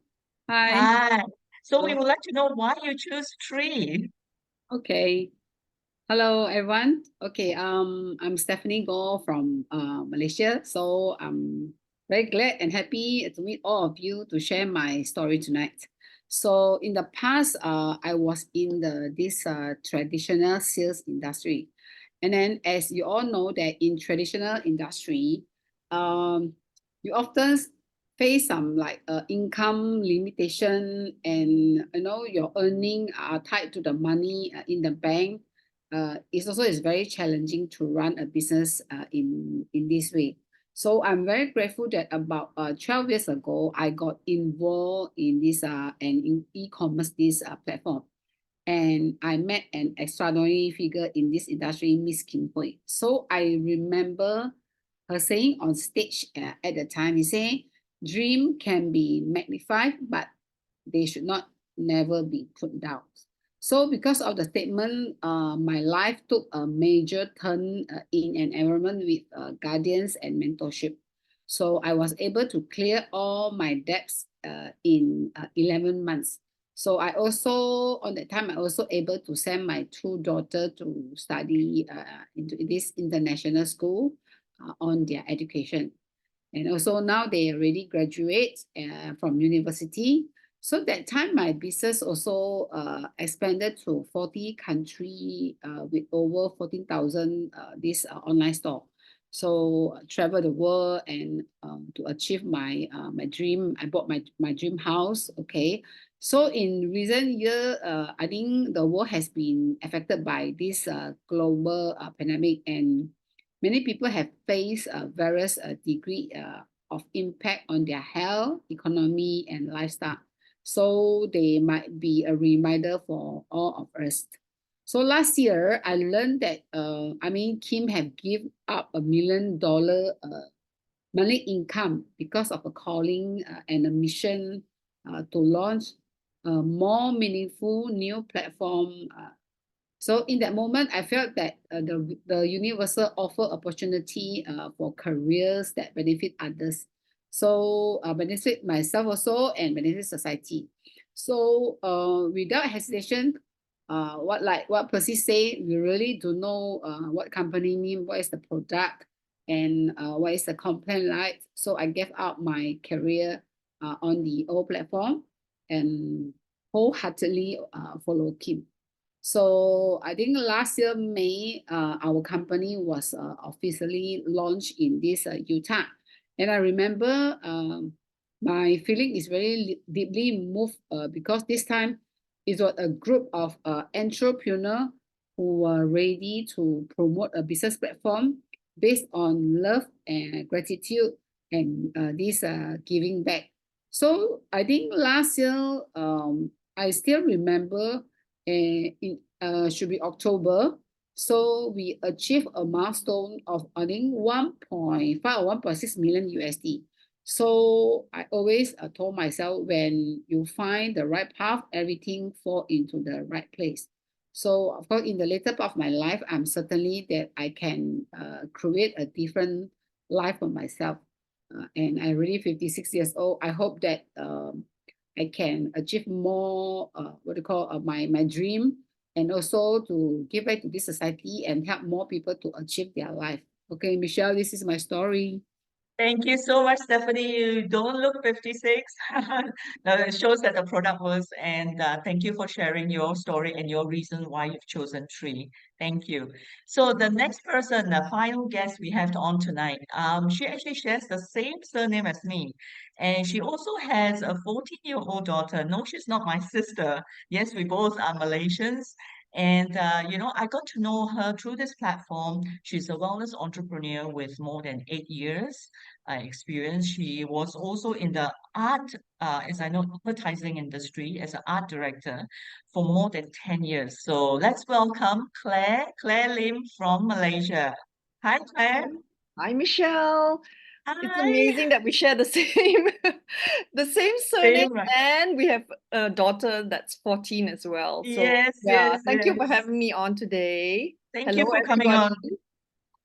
Hi. Hi. So we Hello. would like to know why you choose tree. Okay. Hello, everyone. Okay. I'm Stephanie Go from Malaysia. So I'm very glad and happy to meet all of you to share my story tonight. So in the past, I was in this traditional sales industry, and then as you all know that in traditional industry, um, you often face some like income limitation, and your earning are tied to the money in the bank. It's also is very challenging to run a business in this way. So I'm very grateful that about 12 years ago, I got involved in this and in e-commerce this platform. And I met an extraordinary figure in this industry, Miss Kim Hui. So I remember her saying on stage at the time, he said, dream can be magnified, but they should not never be put down. So because of the statement, my life took a major turn in an environment with guardians and mentorship. So I was able to clear all my debts in 11 months. So I also, on that time, I also able to send my two daughters to study into this international school on their education. And also now they already graduate from university. So that time my business also expanded to 40 country with over 14,000 this online store. So travel the world and to achieve my my dream. I bought my dream house. Okay. So in recent year, I think the world has been affected by this global pandemic, and many people have faced various degree of impact on their health, economy, and lifestyle. So they might be a reminder for all of us. So last year, I learned that, Kim have give up $1 million money income because of a calling and a mission to launch a more meaningful new platform. So in that moment, I felt that the universal offer opportunity for careers that benefit others. So benefit myself also and benefit society. So without hesitation, what Percy say, we really don't know what company name, what is the product, and what is the complaint like. So I gave out my career on the old platform and wholeheartedly follow Kim. So I think last year, May, our company was officially launched in this Utah. And I remember my feeling is very deeply moved because this time it was a group of entrepreneurs who were ready to promote a business platform based on love and gratitude and this giving back. So I think last year, I still remember in should be October. So we achieved a milestone of earning 1.5 or 1.6 million USD. So I always told myself, when you find the right path, everything fall into the right place. So of course, in the later part of my life, I'm certainly that I can create a different life for myself. And I'm really 56 years old. I hope that I can achieve more, my dream, and also to give back to this society and help more people to achieve their life. Okay, Michelle, this is my story. Thank you so much, Stephanie. You don't look 56. No, it shows that the product works. And thank you for sharing your story and your reason why you've chosen Tree. Thank you. So the next person, the final guest we have on tonight, she actually shares the same surname as me. And she also has a 14-year-old daughter. No, she's not my sister. Yes, we both are Malaysians. And I got to know her through this platform. She's a wellness entrepreneur with more than 8 years experience. She was also in the art, as I know, advertising industry as an art director for more than 10 years. So let's welcome Clare Lim from Malaysia. Hi, Claire. Hi, Michelle. It's Hi. amazing that we share the same the same surname, Same, right? and we have a daughter that's 14 as well. So Yes, yeah, yes, thank you for yes. having me on today. Thank you Hello, for coming everybody.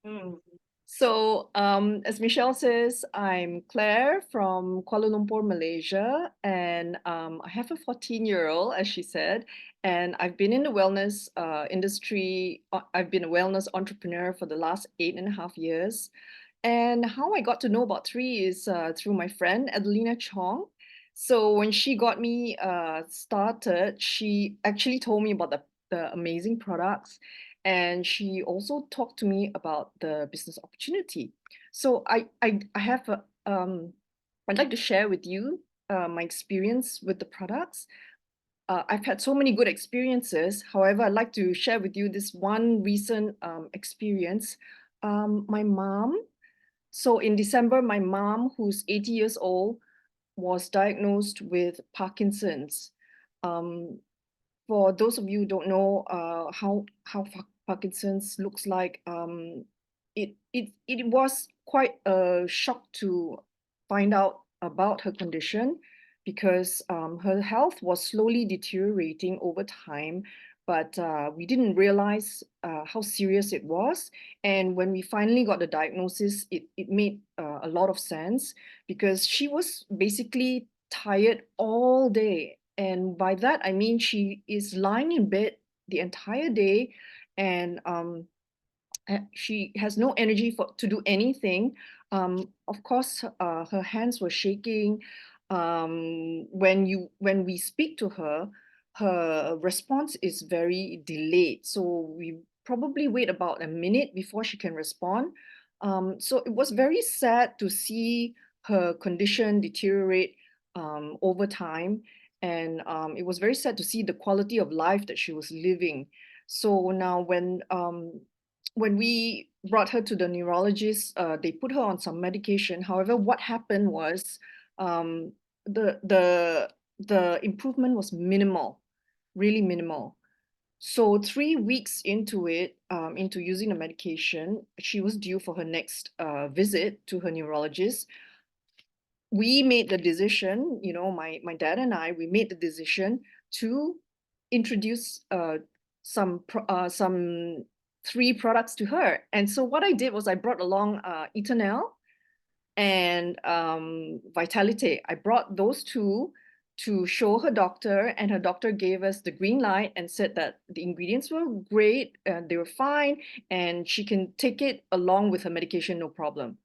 on. Mm. So, as Michelle says, I'm Claire from Kuala Lumpur, Malaysia, and I have a 14-year-old, as she said, and I've been in the wellness industry. I've been a wellness entrepreneur for the last 8.5 years. And how I got to know about Tree is through my friend Adelina Chong. So when she got me started, she actually told me about the amazing products, and she also talked to me about the business opportunity. So I have I'd like to share with you my experience with the products. I've had so many good experiences. However, I'd like to share with you this one recent experience. My mom. So in December, my mom, who's 80 years old, was diagnosed with Parkinson's. Um, for those of you who don't know how Parkinson's looks like, it was quite a shock to find out about her condition because her health was slowly deteriorating over time, but we didn't realize how serious it was. And when we finally got the diagnosis, it made a lot of sense because she was basically tired all day. And by that, I mean she is lying in bed the entire day, and she has no energy to do anything. Of course, her hands were shaking. When we speak to her, her response is very delayed. So we probably wait about a minute before she can respond. So it was very sad to see her condition deteriorate over time. And it was very sad to see the quality of life that she was living. So now when we brought her to the neurologist, they put her on some medication. However, what happened was um, the improvement was minimal, really minimal. So 3 weeks into it, into using the medication, she was due for her next visit to her neurologist. We made the decision, my dad and I, we made the decision to introduce some 3 products to her. And so what I did was I brought along Eternel and Vitalite. I brought those 2 to show her doctor, and her doctor gave us the green light and said that the ingredients were great, they were fine, and she can take it along with her medication, no problem.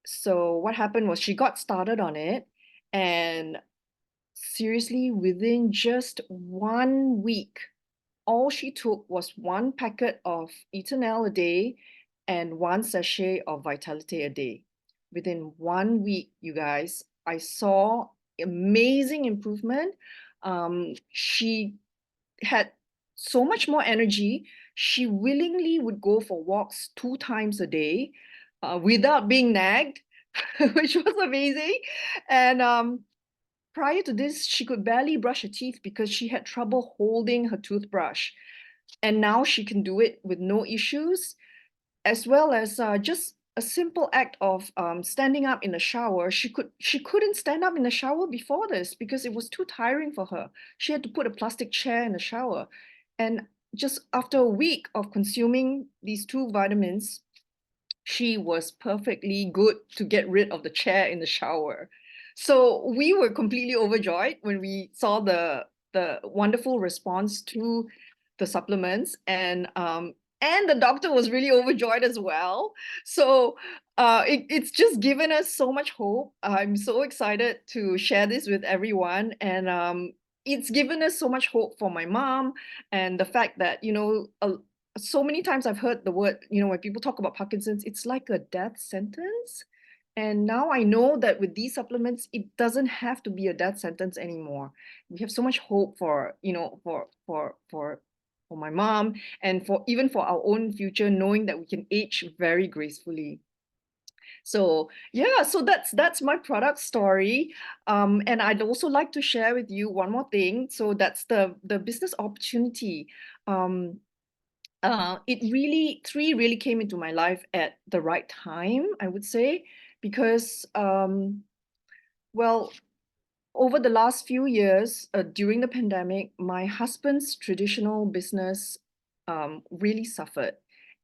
So what happened was she got started on it, and seriously, within just 1 week, all she took was 1 packet of Eternel a day and 1 sachet of Vitality a day. Within 1 week, you guys, I saw amazing improvement. She had so much more energy. She willingly would go for walks 2 times a day without being nagged, which was amazing. And prior to this, she could barely brush her teeth because she had trouble holding her toothbrush. And now she can do it with no issues, as well as just a simple act of standing up in the shower. She couldn't stand up in the shower before this because it was too tiring for her. She had to put a plastic chair in the shower. And just after a week of consuming these 2 vitamins, she was perfectly good to get rid of the chair in the shower. So we were completely overjoyed when we saw the wonderful response to the supplements. And and the doctor was really overjoyed as well. So it's just given us so much hope. I'm so excited to share this with everyone, and it's given us so much hope for my mom, and the fact that, so many times I've heard the word, when people talk about Parkinson's, it's like a death sentence. And now I know that with these supplements, it doesn't have to be a death sentence anymore. We have so much hope for, for my mom, and for even for our own future, knowing that we can age very gracefully. So yeah, so that's my product story. And I'd also like to share with you one more thing. So that's the business opportunity. Three really came into my life at the right time, I would say, because well, over the last few years, during the pandemic, my husband's traditional business really suffered.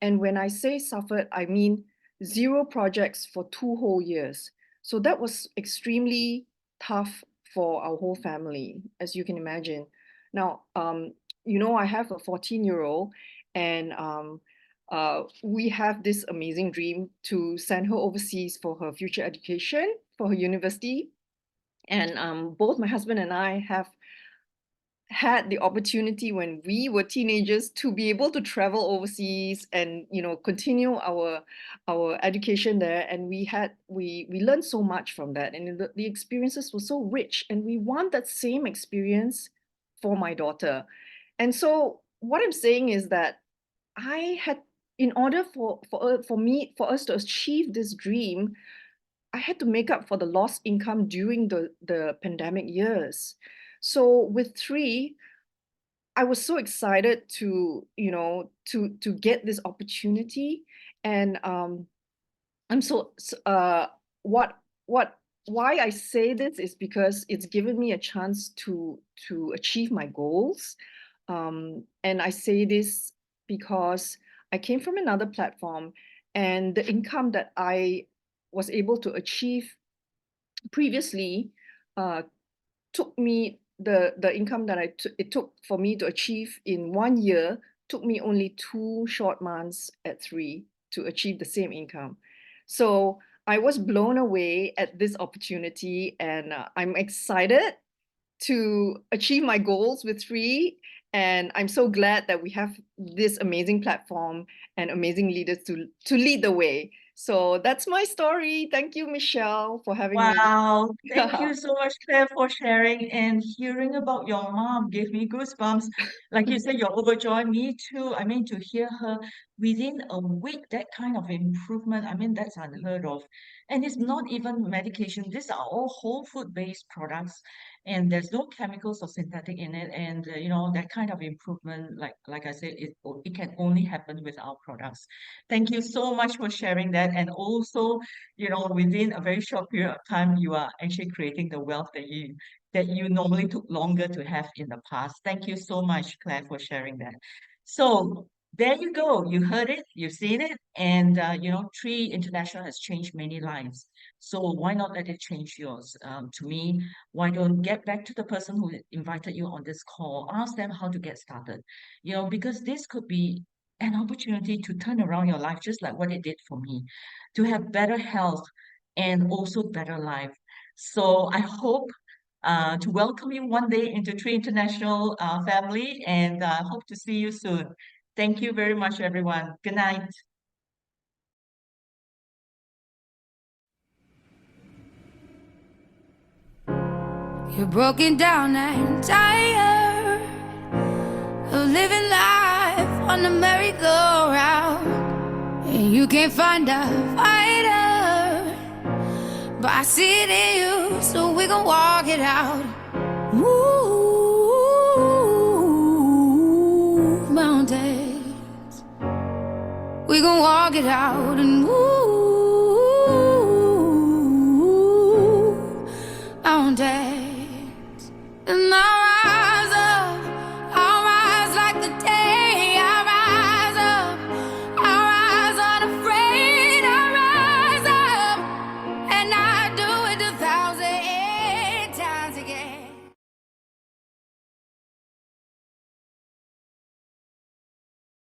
And when I say suffered, I mean 0 projects for 2 whole years. So that was extremely tough for our whole family, as you can imagine. Now, I have a 14-year-old, and we have this amazing dream to send her overseas for her future education, for her university. And both my husband and I have had the opportunity when we were teenagers to be able to travel overseas and continue our education there. And we learned so much from that, and the experiences were so rich, and we want that same experience for my daughter. And so what I'm saying is that in order for us to achieve this dream, I had to make up for the lost income during the pandemic years. So with 3, I was so excited to get this opportunity. And I'm why I say this is because it's given me a chance to achieve my goals. And I say this because I came from another platform, and the income that I was able to achieve previously took me the income that it took for me to achieve in 1 year took me only 2 short months at 3 to achieve the same income. So I was blown away at this opportunity, and I'm excited to achieve my goals with 3. And I'm so glad that we have this amazing platform and amazing leaders to lead the way. So that's my story. Thank you, Michelle, for having me. Wow, thank you so much, Claire, for sharing. And hearing about your mom gave me goosebumps. Like you said, you're overjoyed. Me too. I mean, to hear her within a week, that kind of improvement, I mean, that's unheard of. And it's not even medication. These are all whole food-based products, and there's no chemicals or synthetic in it. And that kind of improvement, like I said, it can only happen with our products. Thank you so much for sharing that. And also, within a very short period of time, you are actually creating the wealth that you normally took longer to have in the past. Thank you so much, Claire, for sharing that. So there you go. You heard it, you've seen it, and Tree International has changed many lives. So why not let it change yours? To me, why don't get back to the person who invited you on this call? Ask them how to get started. Because this could be an opportunity to turn around your life, just like what it did for me, to have better health and also better life. So I hope to welcome you one day into Tree International family, and hope to see you soon. Thank you very much, everyone. Good night. You're broken down and tired of living life on the merry-go-round, and you can't find a fighter, but I see it in you, so we gon' walk it out. Move mountains, we gon' walk it out and move mountains. And now